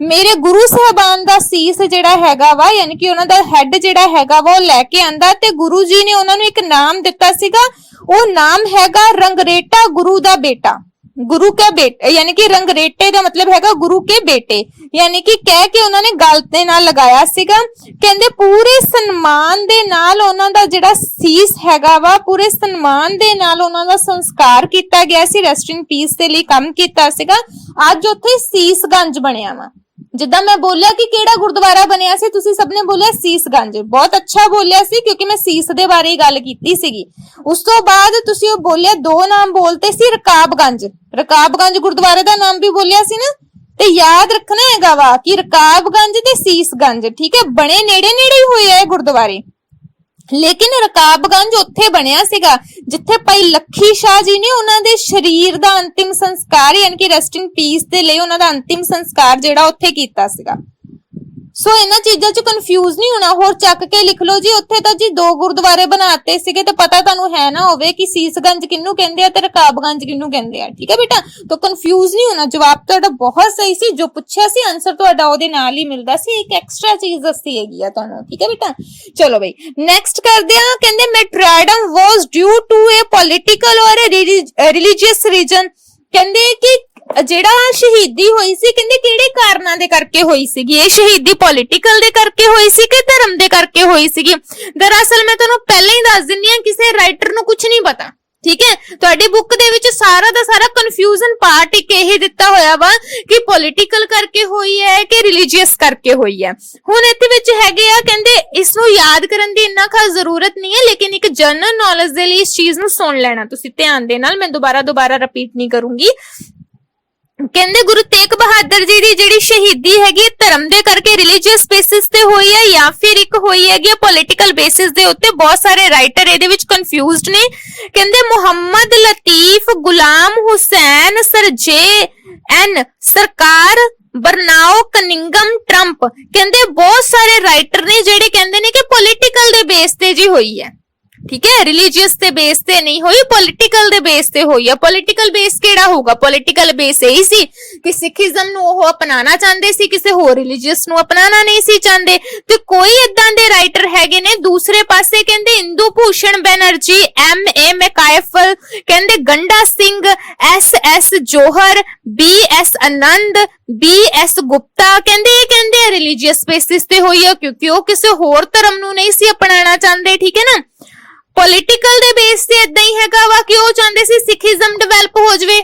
ਮੇਰੇ ਗੁਰੂ ਸਾਹਿਬਾਨ ਦਾ ਸੀਸ ਜਿਹੜਾ ਹੈਗਾ ਵਾ, ਯਾਨੀ ਕਿ ਉਹਨਾਂ ਦਾ ਹੈਡ ਜਿਹੜਾ ਹੈਗਾ ਵਾ, ਉਹ ਲੈ ਕੇ ਆਂਦਾ। ਤੇ ਗੁਰੂ ਜੀ ਨੇ ਉਹਨਾਂ ਨੂੰ ਇੱਕ ਨਾਮ ਦਿੱਤਾ ਸੀਗਾ, ਉਹ ਨਾਮ ਹੈਗਾ ਰੰਗਰੇਟਾ ਗੁਰੂ ਦਾ ਬੇਟਾ, ਗੁਰੂ ਕੇ ਬੇਟੇ, ਯਾਨੀ ਕਿ ਰੰਗਰੇਟੇ ਦਾ ਮਤਲਬ ਹੈਗਾ ਗੁਰੂ ਕੇ ਬੇਟੇ, ਯਾਨੀ ਕਿ ਕਹਿ ਕੇ ਉਹਨਾਂ ਨੇ ਗਲ ਦੇ ਨਾਲ ਲਗਾਇਆ ਸੀਗਾ। ਕਹਿੰਦੇ ਪੂਰੇ ਸਨਮਾਨ ਦੇ ਨਾਲ ਉਹਨਾਂ ਦਾ ਜਿਹੜਾ ਸੀਸ ਹੈਗਾ ਵਾ, ਪੂਰੇ ਸਨਮਾਨ ਦੇ ਨਾਲ ਉਹਨਾਂ ਦਾ ਸੰਸਕਾਰ ਕੀਤਾ ਗਿਆ ਸੀ, ਰੈਸਟ ਇਨ ਪੀਸ ਦੇ ਲਈ ਕੰਮ ਕੀਤਾ ਸੀਗਾ। ਅੱਜ ਉੱਥੇ ਸੀਸਗੰਜ ਬਣਿਆ ਵਾ। ਜਿੱਦਾਂ ਮੈਂ ਬੋਲਿਆ ਕਿ ਕਿਹੜਾ ਗੁਰਦੁਆਰਾ ਬਣਿਆ ਸੀ, ਤੁਸੀਂ ਸਭ ਨੇ ਬੋਲਿਆ ਸੀਸਗੰਜ, ਬਹੁਤ ਅੱਛਾ ਬੋਲਿਆ ਸੀ ਕਿਉਂਕਿ ਮੈਂ ਸੀਸ ਦੇ ਬਾਰੇ ਹੀ ਗੱਲ ਕੀਤੀ ਸੀਗੀ। ਉਸ ਤੋਂ ਬਾਅਦ ਤੁਸੀਂ ਉਹ ਬੋਲਿਆ, ਦੋ ਨਾਮ ਬੋਲਤੇ ਸੀ, ਰਕਾਬਗੰਜ ਗੁਰਦੁਆਰੇ ਦਾ ਨਾਮ ਵੀ ਬੋਲਿਆ ਸੀ ਨਾ। ਤੇ ਯਾਦ ਰੱਖਣਾ ਹੈਗਾ ਵਾ ਕਿ ਰਕਾਬਗੰਜ ਤੇ ਸੀਸਗੰਜ, ਠੀਕ ਹੈ, ਬਣੇ ਨੇੜੇ ਹੀ ਹੋਏ ਆ ਗੁਰਦੁਆਰੇ, ਲੇਕਿਨ ਰਕਾਬਗੰਜ ਉੱਥੇ ਬਣਿਆ ਸੀਗਾ ਜਿੱਥੇ ਭਾਈ ਲੱਖੀ ਸ਼ਾਹ ਜੀ ਨੇ ਉਹਨਾਂ ਦੇ ਸਰੀਰ ਦਾ ਅੰਤਿਮ ਸੰਸਕਾਰ, ਯਾਨੀ ਕਿ ਰੈਸਟ ਇਨ ਪੀਸ ਦੇ ਲਈ ਉਹਨਾਂ ਦਾ ਅੰਤਿਮ ਸੰਸਕਾਰ ਜਿਹੜਾ ਉੱਥੇ ਕੀਤਾ ਸੀਗਾ। ਸੋ ਇਹਨਾਂ ਚੀਜ਼ਾਂ 'ਚ ਕਨਫਿਊਜ਼ ਨਹੀਂ ਹੋਣਾ, ਹੋਰ ਚੱਕ ਕੇ ਲਿਖ ਲਓ ਜੀ। ਉੱਥੇ ਤਾਂ ਜੀ ਦੋ ਗੁਰਦੁਆਰੇ ਬਣਾਤੇ ਸੀਗੇ ਤੇ ਪਤਾ ਤੁਹਾਨੂੰ ਹੈ ਨਾ ਹੋਵੇ ਕਿ ਸੀਸਗੰਜ ਕਿਹਨੂੰ ਕਹਿੰਦੇ ਆ ਤੇ ਰਕਾਬਗੰਜ ਕਿਹਨੂੰ ਕਹਿੰਦੇ ਆ, ਠੀਕ ਹੈ ਬੇਟਾ। ਤਾਂ ਕਨਫਿਊਜ਼ ਨਹੀਂ ਹੋਣਾ, ਜਵਾਬ ਤੁਹਾਡਾ ਬਹੁਤ ਸਹੀ ਸੀ, ਜੋ ਪੁੱਛਿਆ ਸੀ ਆਨਸਰ ਤੁਹਾਡਾ ਉਹਦੇ ਨਾਲ ਹੀ ਮਿਲਦਾ ਸੀ, ਇੱਕ ਐਕਸਟਰਾ ਚੀਜ਼ ਦੱਸੀ ਹੈਗੀ ਆ ਤੁਹਾਨੂੰ, ਠੀਕ ਹੈ ਬੇਟਾ। ਚਲੋ ਬਈ ਨੈਕਸਟ ਕਰਦੇ ਆ। ਕਹਿੰਦੇ ਮੈਟਰਡਮ ਵਾਸ ਡਿਊ ਟੂ ਅ ਪੋਲਿਟਿਕਲ ਔਰ ਰਿਲੀਜੀਅਸ ਰੀਜਨ। ਕਹਿੰਦੇ ਕਿ ਜਿਹੜਾ ਸ਼ਹੀਦੀ ਹੋਈ ਸੀ, ਕਹਿੰਦੇ ਕਿਹੜੇ ਕਾਰਨਾਂ ਦੇ ਕਰਕੇ ਹੋਈ ਸੀਗੀ ਇਹ ਸ਼ਹੀਦੀ, ਪੋਲਿਟਿਕਲ ਦੇ ਕਰਕੇ ਹੋਈ ਸੀ ਕਿ ਧਰਮ ਦੇ ਕਰਕੇ ਹੋਈ ਸੀਗੀ। ਦਰਅਸਲ ਮੈਂ ਤੁਹਾਨੂੰ ਪਹਿਲਾਂ ਹੀ ਦੱਸ ਦਿੰਨੀ ਆ, ਕਿਸੇ ਰਾਈਟਰ ਨੂੰ ਕੁਝ ਨਹੀਂ ਪਤਾ, ਠੀਕ ਹੈ। ਤੁਹਾਡੀ ਬੁੱਕ ਦੇ ਵਿੱਚ ਸਾਰਾ ਦਾ ਸਾਰਾ ਕਨਫਿਊਜ਼ਨ ਪਾਰਟ ਇੱਕ ਇਹ ਦਿੱਤਾ ਹੋਇਆ ਵਾ ਕਿ ਪੋਲਿਟਿਕਲ ਕਰਕੇ ਹੋਈ ਹੈ ਕਿ ਰਿਲੀਜੀਅਸ ਕਰਕੇ ਹੋਈ ਹੈ। ਹੁਣ ਇੱਥੇ ਵਿੱਚ ਹੈਗੇ ਆ, ਕਹਿੰਦੇ ਇਸ ਨੂੰ ਯਾਦ ਕਰਨ ਦੀ ਇੰਨਾ ਖਾਸ ਜ਼ਰੂਰਤ ਨਹੀਂ ਹੈ, ਲੇਕਿਨ ਇੱਕ ਜਨਰਲ ਨੌਲੇਜ ਦੇ ਲਈ ਇਸ ਚੀਜ਼ ਨੂੰ ਸੁਣ ਲੈਣਾ ਤੁਸੀਂ ਧਿਆਨ ਦੇ ਨਾਲ, ਮੈਂ ਦੁਬਾਰਾ ਰਿਪੀਟ ਨਹੀਂ ਕਰੂੰਗੀ। ਕਹਿੰਦੇ ਗੁਰੂ ਤੇਗ ਬਹਾਦਰ ਜੀ ਦੀ ਜਿਹੜੀ ਸ਼ਹੀਦੀ ਹੈਗੀ ਧਰਮ ਦੇ ਕਰਕੇ ਰਿਲੀਜੀਅਸ ਬੇਸਿਸ ਤੇ ਹੋਈ ਹੈ ਜਾਂ ਫਿਰ ਇੱਕ ਹੋਈ ਹੈਗੀ ਪੋਲਿਟਿਕਲ ਬੇਸਿਸ ਦੇ ਉੱਤੇ। ਬਹੁਤ ਸਾਰੇ ਰਾਈਟਰ ਇਹਦੇ ਵਿੱਚ ਕਨਫਿਊਜ਼ਡ ਨੇ। ਕਹਿੰਦੇ ਮੁਹੰਮਦ ਲਤੀਫ, ਗੁਲਾਮ ਹੁਸੈਨ, ਸਰਜੇ ਐਨ ਸਰਕਾਰ, ਬਰਨਾਓ, ਕਨਿੰਗਮ, ਟਰੰਪ, ਕਹਿੰਦੇ ਬਹੁਤ ਸਾਰੇ ਰਾਈਟਰ ਨੇ ਜਿਹੜੇ ਕਹਿੰਦੇ ਨੇ ਕਿ ਪੋਲਿਟਿਕਲ ਦੇ ਬੇਸ ਤੇ ਜੀ ਹੋਈ ਹੈ, ਠੀਕ ਹੈ, ਰਿਲੀਜੀਅਸ ਦੇ ਬੇਸ ਤੇ ਨਹੀਂ ਹੋਈ, ਪੋਲਿਟਿਕਲ ਦੇ ਬੇਸ ਤੇ ਹੋਈ ਹੈ। ਪੋਲਿਟਿਕਲ ਬੇਸ ਕਿਹੜਾ ਹੋਊਗਾ? ਪੋਲਿਟਿਕਲ ਬੇਸ ਇਹੀ ਸੀ ਕਿ ਸਿੱਖੀਜ਼ਮ ਨੂੰ ਉਹ ਅਪਣਾਉਣਾ ਚਾਹੁੰਦੇ ਸੀ, ਕਿਸੇ ਹੋਰ ਰਿਲੀਜੀਅਸ ਨੂੰ ਅਪਣਾਉਣਾ ਨਹੀਂ ਸੀ ਚਾਹੁੰਦੇ। ਤੇ ਕੋਈ ਇਦਾਂ ਦੇ ਰਾਈਟਰ ਹੈਗੇ ਨੇ ਦੂਸਰੇ ਪਾਸੇ, ਕਹਿੰਦੇ ਇੰਦੂ ਭੂਸ਼ਣ ਬੈਨਰਜੀ, M.A. ਮੈਕਾਇਫਲ, ਕਹਿੰਦੇ ਗੰਡਾ ਸਿੰਘ, S.S. ਜੋਹਰ, B.S. ਆਨੰਦ, B.S. ਗੁਪਤਾ, ਕਹਿੰਦੇ ਰਿਲੀਜੀਅਸ ਬੇਸਿਸ ਤੇ ਹੋਈ ਹੈ ਕਿਉਂਕਿ ਉਹ ਕਿਸੇ ਹੋਰ ਧਰਮ ਨੂੰ ਨਹੀਂ ਸੀ ਅਪਣਾਉਣਾ ਚਾਹੁੰਦੇ, ਠੀਕ ਹੈ ਨਾ। ਪੋਲਿਟਿਕਲ ਦੇ ਬੇਸ ਤੇ ਇਦਾਂ ਹੀ ਹੈਗਾ ਵਾ ਕਿ ਉਹ ਚਾਹੁੰਦੇ ਸੀ ਸਿੱਖੀਜ਼ਮ ਡਿਵੈਲਪ ਹੋ ਜਾਵੇ।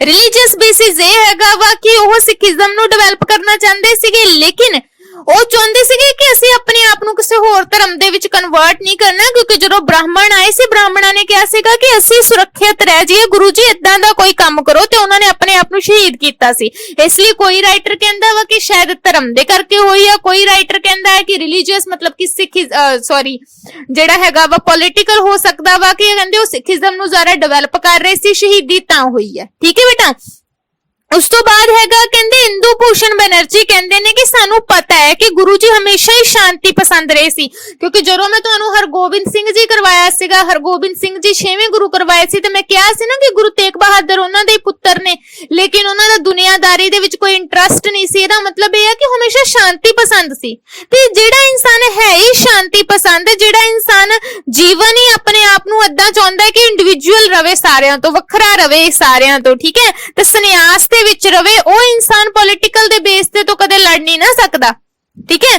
ਰਿਲੀਜੀਅਸ ਬੇਸ ਥੀਸਿਸ ਇਹ ਹੈਗਾ ਵਾ ਕਿ ਉਹ ਸਿੱਖੀਜ਼ਮ ਨੂੰ ਡਿਵੈਲਪ ਕਰਨਾ ਚਾਹੁੰਦੇ ਸੀਗੇ, ਲੇਕਿਨ ਉਹ ਚਾਹੁੰਦੇ ਸੀਗੇ ਕਿ ਅਸੀਂ ਆਪਣੇ ਆਪ ਨੂੰ ਕਿਸੇ ਹੋਰ ਧਰਮ ਦੇ ਵਿੱਚ ਕਨਵਰਟ ਨਹੀਂ ਕਰਨਾ, ਕਿਉਂਕਿ ਜਦੋਂ ਬ੍ਰਾਹਮਣ ਆਏ ਸੀ, ਬ੍ਰਾਹਮਣਾਂ ਨੇ ਕਿਹਾ ਸੀਗਾ ਕਿ ਅਸੀਂ ਸੁਰੱਖਿਅਤ ਰਹਿ ਜਾਈਏ, ਗੁਰੂ ਜੀ ਇਦਾਂ ਦਾ ਕੋਈ ਕੰਮ ਕਰੋ, ਤੇ ਉਹਨਾਂ ਨੇ ਆਪਣੇ ਆਪ ਨੂੰ ਸ਼ਹੀਦ ਕੀਤਾ ਸੀ। ਇਸ ਲਈ ਕੋਈ ਰਾਈਟਰ ਕਹਿੰਦਾ ਵਾ ਕਿ ਸ਼ਾਇਦ ਧਰਮ ਦੇ ਕਰਕੇ ਹੋਈ ਆ, ਕੋਈ ਰਾਈਟਰ ਕਹਿੰਦਾ ਹੈ ਕਿ ਰਿਲੀਜੀਅਸ ਮਤਲਬ ਕਿ ਜਿਹੜਾ ਹੈਗਾ ਵਾ ਪੋਲੀਟੀਕਲ ਹੋ ਸਕਦਾ ਵਾ, ਕਿ ਕਹਿੰਦੇ ਉਹ ਸਿੱਖੀਜ਼ਮ ਨੂੰ ਜ਼ਿਆਦਾ ਡਿਵੈਲਪ ਕਰ ਰਹੇ ਸੀ, ਸ਼ਹੀਦੀ ਤਾਂ ਹੋਈ ਹੈ। ਠੀਕ ਹੈ ਬੇਟਾ। ਉਸ ਤੋਂ ਬਾਅਦ ਹੈਗਾ ਕਹਿੰਦੇ ਇੰਦੂ ਭੂਸ਼ਣ ਬੈਨਰਜੀ ਕਹਿੰਦੇ ਨੇ ਕਿ ਸਾਨੂੰ ਪਤਾ ਹੈ ਕਿ ਗੁਰੂ ਜੀ ਹਮੇਸ਼ਾ ਹੀ ਸ਼ਾਂਤੀ ਪਸੰਦ ਰਹੇ ਸੀ, ਕਿਉਂਕਿ ਜਦੋਂ ਮੈਂ ਤੁਹਾਨੂੰ ਹਰਗੋਬਿੰਦ ਸਿੰਘ ਜੀ ਕਰਵਾਇਆ ਸੀਗਾ, ਹਰਗੋਬਿੰਦ ਸਿੰਘ ਜੀ 6ਵੇਂ ਗੁਰੂ ਕਰਵਾਏ ਸੀ, ਤੇ ਮੈਂ ਕਿਹਾ ਸੀ ਨਾ ਕਿ ਗੁਰੂ ਤੇਗ ਬਹਾਦਰ ਉਹਨਾਂ ਦੇ ਪੁੱਤਰ ਨੇ, ਲੇਕਿਨ ਉਹਨਾਂ ਦਾ ਦੁਨੀਆਦਾਰੀ ਦੇ ਵਿੱਚ ਕੋਈ ਇੰਟਰਸਟ ਨਹੀਂ ਸੀ। ਇਹਦਾ ਮਤਲਬ ਇਹ ਹੈ ਕਿ ਹਮੇਸ਼ਾ ਸ਼ਾਂਤੀ ਪਸੰਦ ਸੀ। ਤੇ ਜਿਹੜਾ ਇਨਸਾਨ ਹੈ ਹੀ ਸ਼ਾਂਤੀ ਪਸੰਦ, ਜਿਹੜਾ ਇਨਸਾਨ ਜੀਵਨ ਹੀ ਆਪਣੇ ਆਪ ਨੂੰ ਏਦਾਂ ਚਾਹੁੰਦਾ ਹੈ ਕਿ ਇੰਡੀਵਿਜੂਅਲ ਰਵੇ, ਸਾਰਿਆਂ ਤੋਂ ਵੱਖਰਾ ਰਵੇ, ਸਾਰਿਆਂ ਤੋਂ, ਠੀਕ ਹੈ, ਤੇ ਸੰਨਿਆਸ ਦੇ ਵਿੱਚ ਰਵੇ, ਉਹ ਇਨਸਾਨ ਪੋਲੀਟੀਕਲ ਦੇ ਬੇਸ ਤੇ ਤੋਂ ਕਦੇ ਲੜ ਨਹੀਂ ਨਾ ਸਕਦਾ। ਠੀਕ ਹੈ।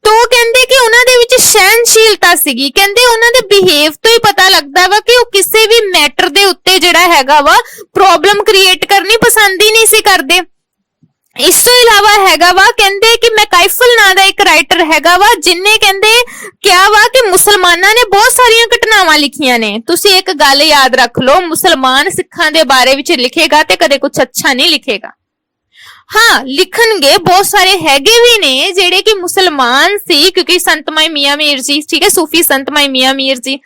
ਤੋ ਕਹਿੰਦੇ ਕਿ ਉਹਨਾਂ ਦੇ ਵਿੱਚ ਸਹਿਨਸ਼ੀਲਤਾ ਸੀਗੀ, ਕਹਿੰਦੇ ਉਹਨਾਂ ਦੇ ਬਿਹੇਵ ਤੋਂ ਹੀ ਪਤਾ ਲੱਗਦਾ ਵਾ ਕਿ ਉਹ ਕਿਸੇ ਵੀ ਮੈਟਰ ਦੇ ਉੱਤੇ ਜਿਹੜਾ ਹੈਗਾ ਵਾ ਪ੍ਰੋਬਲਮ ਕ੍ਰੀਏਟ ਕਰਨੀ ਪਸੰਦ ਹੀ ਨਹੀਂ ਸੀ ਕਰਦੇ। ਇਸ ਤੋਂ ਇਲਾਵਾ ਹੈਗਾ ਵਾ ਕਹਿੰਦੇ ਕਿ ਮੈਕਾਈਫਲ ਨਾਂ ਦਾ ਇੱਕ ਰਾਈਟਰ ਹੈਗਾ ਵਾ, ਜਿਨਨੇ ਕਹਿੰਦੇ ਕਿਹਾ ਵਾ ਕਿ ਮੁਸਲਮਾਨਾਂ ਨੇ ਬਹੁਤ ਸਾਰੀਆਂ ਘਟਨਾਵਾਂ ਲਿਖੀਆਂ ਨੇ। ਤੁਸੀਂ ਇੱਕ ਗੱਲ ਯਾਦ ਰੱਖ ਲਓ, ਮੁਸਲਮਾਨ ਸਿੱਖਾਂ ਦੇ ਬਾਰੇ ਵਿੱਚ ਲਿਖੇਗਾ ਤੇ ਕਦੇ ਕੁਝ ਅੱਛਾ ਨਹੀਂ ਲਿਖੇਗਾ। ਹਾਂ, ਲਿਖਣਗੇ, ਬਹੁਤ ਸਾਰੇ ਹੈਗੇ ਵੀ ਨੇ ਜਿਹੜੇ ਕਿ ਮੁਸਲਮਾਨ ਸੀ, ਕਿਉਂਕਿ ਸੰਤ ਮਾਈ ਮੀਆਂ ਮੀਰ ਜੀ, ਠੀਕ ਹੈ, ਸੂਫੀ ਸੰਤ ਮਾਈ ਮੀਆਂ ਮੀਰ ਜੀ,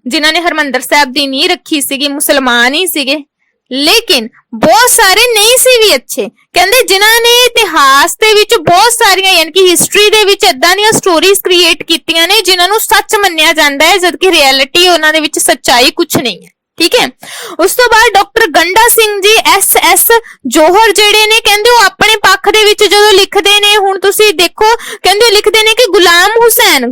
ਜਿਨ੍ਹਾਂ ਨੇ ਹਰਮੰਦਰ ਸਾਹਿਬ ਦੀ ਨੀਂਹ ਰੱਖੀ ਸੀਗੀ, ਮੁਸਲਮਾਨ ਹੀ ਸੀਗੇ, ਲੇਕਿਨ ਬਹੁਤ ਸਾਰੇ ਨਹੀਂ ਸੀ ਵੀ ਅੱਛੇ। ਕਹਿੰਦੇ ਜਿਨ੍ਹਾਂ ਨੇ ਇਤਿਹਾਸ ਦੇ ਵਿੱਚ ਬਹੁਤ ਸਾਰੀਆਂ ਯਾਨੀ ਕਿ ਹਿਸਟਰੀ ਦੇ ਵਿੱਚ ਏਦਾਂ ਦੀਆਂ ਸਟੋਰੀਜ਼ ਕ੍ਰੀਏਟ ਕੀਤੀਆਂ ਨੇ ਜਿਨ੍ਹਾਂ ਨੂੰ ਸੱਚ ਮੰਨਿਆ ਜਾਂਦਾ ਹੈ, ਜਦਕਿ ਰਿਐਲਿਟੀ ਉਹਨਾਂ ਦੇ ਵਿੱਚ ਸੱਚਾਈ ਕੁਝ ਨਹੀਂ ਹੈ। ਠੀਕ ਹੈ। ਉਸ ਤੋਂ ਬਾਅਦ ਡਾਕਟਰ ਗੰਡਾ ਸਿੰਘ ਜੀ SS ਜੋਹਰ ਜਿਹੜੇ ਨੇ, ਕਹਿੰਦੇ ਉਹ ਆਪਣੇ ਪੱਖ ਦੇ ਵਿੱਚ ਜਦੋਂ ਲਿਖਦੇ ਨੇ, ਹੁਣ ਤੁਸੀਂ ਦੇਖੋ, ਕਹਿੰਦੇ ਲਿਖਦੇ ਨੇ ਕਿ ਗੁਲਾਮ ਹੁਸੈਨ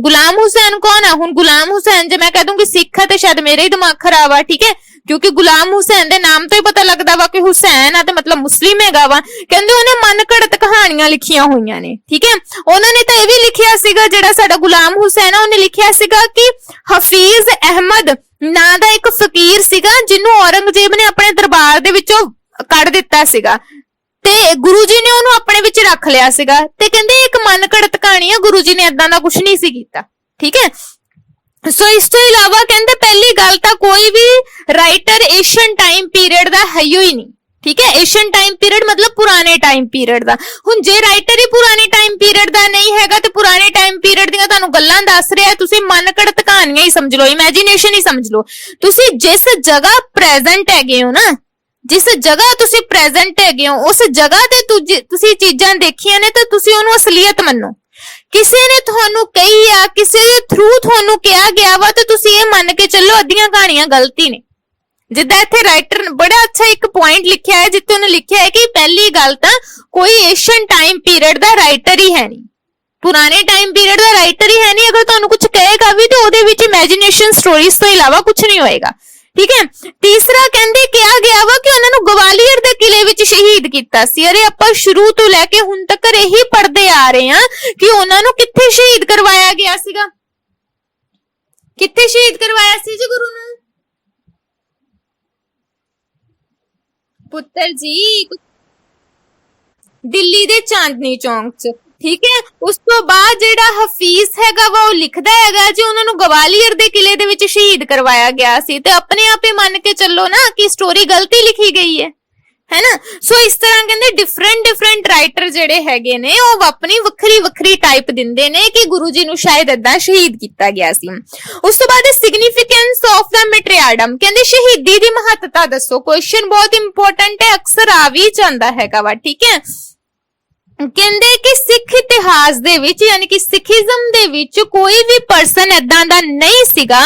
ਕੌਣ ਹੈ? ਹੁਣ ਗੁਲਾਮ ਹੁਸੈਨ ਜੇ ਮੈਂ ਕਹਿ ਦੂੰਗੀ ਸਿੱਖ ਹੈ ਤੇ ਸ਼ਾਇਦ ਮੇਰੇ ਹੀ ਦਿਮਾਗ ਖਰਾਬ ਆ। ਠੀਕ ਹੈ, ਕਿਉਂਕਿ ਗੁਲਾਮ ਹੁਸੈਨ ਦੇ ਨਾਮ ਤੋਂ ਹੀ ਪਤਾ ਲੱਗਦਾ ਵਾ ਕਿ ਹੁਸੈਨ ਆ ਤੇ ਮਤਲਬ ਮੁਸਲਿਮ ਹੈਗਾ ਵਾ। ਕਹਿੰਦੇ ਉਹਨੇ ਮਨ ਘੜਤ ਕਹਾਣੀਆਂ ਲਿਖੀਆਂ ਹੋਈਆਂ ਨੇ। ਠੀਕ ਹੈ, ਉਹਨਾਂ ਨੇ ਤਾਂ ਇਹ ਵੀ ਲਿਖਿਆ ਸੀਗਾ, ਜਿਹੜਾ ਸਾਡਾ ਗੁਲਾਮ ਹੁਸੈਨ ਆ, ਉਹਨੇ ਲਿਖਿਆ ਸੀਗਾ ਕਿ ਹਫੀਜ਼ ਅਹਿਮਦ ਨਾਂ ਦਾ ਇੱਕ ਫਕੀਰ ਸੀਗਾ, ਜਿਹਨੂੰ ਔਰੰਗਜ਼ੇਬ ਨੇ ਆਪਣੇ ਦਰਬਾਰ ਦੇ ਵਿੱਚੋਂ ਕੱਢ ਦਿੱਤਾ ਸੀਗਾ, ਤੇ ਗੁਰੂ ਜੀ ਨੇ ਉਹਨੂੰ ਆਪਣੇ ਵਿੱਚ ਰੱਖ ਲਿਆ ਸੀਗਾ। ਤੇ ਕਹਿੰਦੇ ਇੱਕ ਮਨ ਘੜਤ ਕਹਾਣੀ ਆ, ਗੁਰੂ ਜੀ ਨੇ ਏਦਾਂ ਦਾ ਕੁਝ ਨਹੀਂ ਸੀ ਕੀਤਾ। ਠੀਕ ਹੈ। ਸੋ ਇਸ ਤੋਂ ਇਲਾਵਾ ਕਹਿੰਦੇ ਪਹਿਲੀ ਗੱਲ ਤਾਂ ਕੋਈ ਵੀ ਰਾਈਟਰ ਏਸ਼ੀਅਨ ਟਾਈਮ ਪੀਰੀਅਡ ਦਾ ਹੈ ਹੀ ਨਹੀਂ। ਠੀਕ ਹੈ, ਏਸ਼ੀਅਨ ਟਾਈਮ ਪੀਰੀਅਡ ਮਤਲਬ ਪੁਰਾਣੇ ਟਾਈਮ ਪੀਰੀਅਡ ਦਾ। ਹੁਣ ਜੇ ਰਾਈਟਰ ਹੀ ਪੁਰਾਣੇ ਟਾਈਮ ਪੀਰੀਅਡ ਦਾ ਨਹੀਂ ਹੈਗਾ ਤੇ ਪੁਰਾਣੇ ਟਾਈਮ ਪੀਰੀਅਡ ਦੀਆਂ ਤੁਹਾਨੂੰ ਗੱਲਾਂ ਦੱਸ ਰਿਹਾ, ਤੁਸੀਂ ਮਨ ਘੜਤ ਕਹਾਣੀਆਂ ਹੀ ਸਮਝ ਲਓ, ਇਮੇਜਿਨੇਸ਼ਨ ਹੀ ਸਮਝ ਲਓ। ਤੁਸੀਂ ਜਿਸ ਜਗ੍ਹਾ ਪ੍ਰੈਜ਼ੈਂਟ ਹੈਗੇ ਹੋ ਨਾ, ਜਿਸ ਜਗ੍ਹਾ ਤੁਸੀਂ ਪ੍ਰੈਜ਼ੈਂਟ ਹੈਗੇ ਹੋ, ਉਸ ਜਗ੍ਹਾ ਤੇ ਤੁਸੀਂ ਚੀਜ਼ਾਂ ਦੇਖੀਆਂ ਨੇ ਤਾਂ ਤੁਸੀਂ ਉਹਨੂੰ ਅਸਲੀਅਤ ਮੰਨੋ। ਕਿਸੇ ਨੇ ਤੁਹਾਨੂੰ ਕਹੀ ਆ, ਕਿਸੇ ਦੇ ਥਰੂ ਤੁਹਾਨੂੰ ਕਿਹਾ ਗਿਆ ਵਾ, ਤੇ ਤੁਸੀਂ ਇਹ ਮੰਨ ਕੇ ਚੱਲੋ ਅੱਧੀਆਂ ਕਹਾਣੀਆਂ ਗਲਤੀ ਨੇ। ਜਿੱਦਾਂ ਇੱਥੇ ਰਾਈਟਰ ਬੜਾ ਅੱਛਾ ਇੱਕ ਪੁਆਇੰਟ ਲਿਖਿਆ ਹੈ, ਜਿੱਥੇ ਉਹਨੇ ਲਿਖਿਆ ਹੈ ਕਿ ਪਹਿਲੀ ਗੱਲ ਤਾਂ ਕੋਈ ਏਸ਼ੀਅਨ ਟਾਈਮ ਪੀਰੀਅਡ ਦਾ ਰਾਈਟਰ ਹੀ ਹੈ ਨਹੀਂ, ਪੁਰਾਣੇ ਟਾਈਮ ਪੀਰੀਅਡ ਦਾ ਰਾਈਟਰ ਹੀ ਹੈ ਨਹੀਂ। ਅਗਰ ਤੁਹਾਨੂੰ ਕੁਝ ਕਹੇਗਾ ਵੀ ਤੇ ਉਹਦੇ ਵਿੱਚ ਇਮੇਜਿਨੇਸ਼ਨ ਸਟੋਰੀਜ਼ ਤੋਂ ਇਲਾਵਾ ਕੁਝ ਨਹੀਂ ਹੋਏਗਾ। ਠੀਕ ਹੈ। ਤੀਸਰਾ ਕਹਿੰਦੇ ਕਿਹਾ ਗਿਆ ਵਾ ਕਿ ਉਹਨਾਂ ਨੂੰ ਗਵਾਲੀਅਰ ਦੇ ਕਿਲੇ ਵਿੱਚ ਸ਼ਹੀਦ ਕੀਤਾ ਸੀ। ਅਰੇ ਆਪਾਂ ਸ਼ੁਰੂ ਤੋਂ ਲੈ ਕੇ ਹੁਣ ਤੱਕ ਇਹੀ ਪੜ੍ਹਦੇ ਆ ਰਹੇ ਹਾਂ ਕਿ ਉਹਨਾਂ ਨੂੰ ਕਿੱਥੇ ਸ਼ਹੀਦ ਕਰਵਾਇਆ ਗਿਆ ਸੀਗਾ, ਕਿੱਥੇ ਸ਼ਹੀਦ ਕਰਵਾਇਆ ਸੀ ਜੀ ਗੁਰੂ ਨੂੰ? ਪੁੱਤਰ ਜੀ ਦਿੱਲੀ ਦੇ ਚਾਂਦਨੀ ਚੌਂਕ 'ਚ। ਠੀਕ ਹੈ। ਉਸ ਤੋਂ ਬਾਅਦ ਜਿਹੜਾ ਹਫੀਜ਼ ਹੈਗਾ ਵਾ ਉਹ ਲਿਖਦਾ ਹੈਗਾ ਜੀ ਉਹਨਾਂ ਨੂੰ ਗਵਾਲੀਅਰ ਦੇ ਕਿਲੇ ਦੇ ਵਿੱਚ ਸ਼ਹੀਦ ਕਰਵਾਇਆ ਗਿਆ ਸੀ, ਤੇ ਆਪਣੇ ਆਪ ਹੀ ਮੰਨ ਕੇ ਚੱਲੋ ਨਾ ਕਿ ਸਟੋਰੀ ਗਲਤੀ ਲਿਖੀ ਗਈ ਹੈ ਨਾ। ਸੋ ਇਸ ਤਰ੍ਹਾਂ ਕਹਿੰਦੇ ਡਿਫਰੈਂਟ ਰਾਈਟਰ ਜਿਹੜੇ ਹੈਗੇ ਨੇ ਉਹ ਆਪਣੀ ਵੱਖਰੀ ਟਾਈਪ ਦਿੰਦੇ ਨੇ ਕਿ ਗੁਰੂ ਜੀ ਨੂੰ ਸ਼ਾਇਦ ਏਦਾਂ ਸ਼ਹੀਦ ਕੀਤਾ ਗਿਆ ਸੀ। ਉਸ ਤੋਂ ਬਾਅਦ ਸਿਗਨੀਫੀਕੈਂਸ ਆਫ ਦਾ ਮੈਟਰੀਆਡਮ, ਕਹਿੰਦੇ ਸ਼ਹੀਦੀ ਦੀ ਮਹੱਤਤਾ ਦੱਸੋ। ਕੁਐਸਚਨ ਬਹੁਤ ਇੰਪੋਰਟੈਂਟ ਹੈ, ਅਕਸਰ ਆ ਵੀ ਜਾਂਦਾ ਹੈਗਾ ਵਾ। ਠੀਕ ਹੈ। ਕਹਿੰਦੇ ਕਿ ਸਿੱਖ ਇਤਿਹਾਸ ਦੇ ਵਿੱਚ ਯਾਨੀ ਕਿ ਸਿੱਖੀਜ਼ਮ ਦੇ ਵਿੱਚ ਕੋਈ ਵੀ ਪਰਸਨ ਏਦਾਂ ਦਾ ਨਹੀਂ ਸੀਗਾ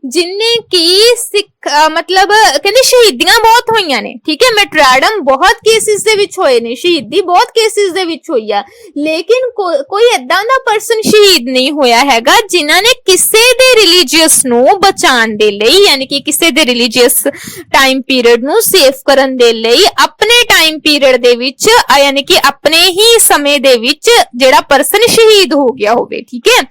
ਜਿਨਨੇ ਕਿ ਮਤਲਬ ਕਹਿੰਦੇ ਸ਼ਹੀਦੀਆਂ ਬਹੁਤ ਹੋਈਆਂ ਨੇ। ਠੀਕ ਹੈ, ਮੈਟਰੀਆਡਮ ਬਹੁਤ ਕੇਸਿਸ ਦੇ ਵਿੱਚ ਹੋਏ ਨੇ, ਸ਼ਹੀਦੀ ਬਹੁਤ ਕੇਸਿਸ ਦੇ ਵਿੱਚ ਹੋਈ ਆ, ਲੇਕਿਨ ਕੋਈ ਏਦਾਂ ਦਾ ਪਰਸਨ ਸ਼ਹੀਦ ਨਹੀਂ ਹੋਇਆ ਹੈਗਾ ਜਿਨ੍ਹਾਂ ਨੇ ਕਿਸੇ ਦੇ ਰਿਲੀਜੀਅਸ ਨੂੰ ਬਚਾਉਣ ਦੇ ਲਈ ਯਾਨੀ ਕਿ ਕਿਸੇ ਦੇ ਰਿਲੀਜੀਅਸ ਟਾਈਮ ਪੀਰੀਅਡ ਨੂੰ ਸੇਫ ਕਰਨ ਦੇ ਲਈ ਆਪਣੇ ਟਾਈਮ ਪੀਰੀਅਡ ਦੇ ਵਿੱਚ ਯਾਨੀ ਕਿ ਆਪਣੇ ਹੀ ਸਮੇਂ ਦੇ ਵਿੱਚ ਜਿਹੜਾ ਪਰਸਨ ਸ਼ਹੀਦ ਹੋ ਗਿਆ ਹੋਵੇ। ਠੀਕ ਹੈ।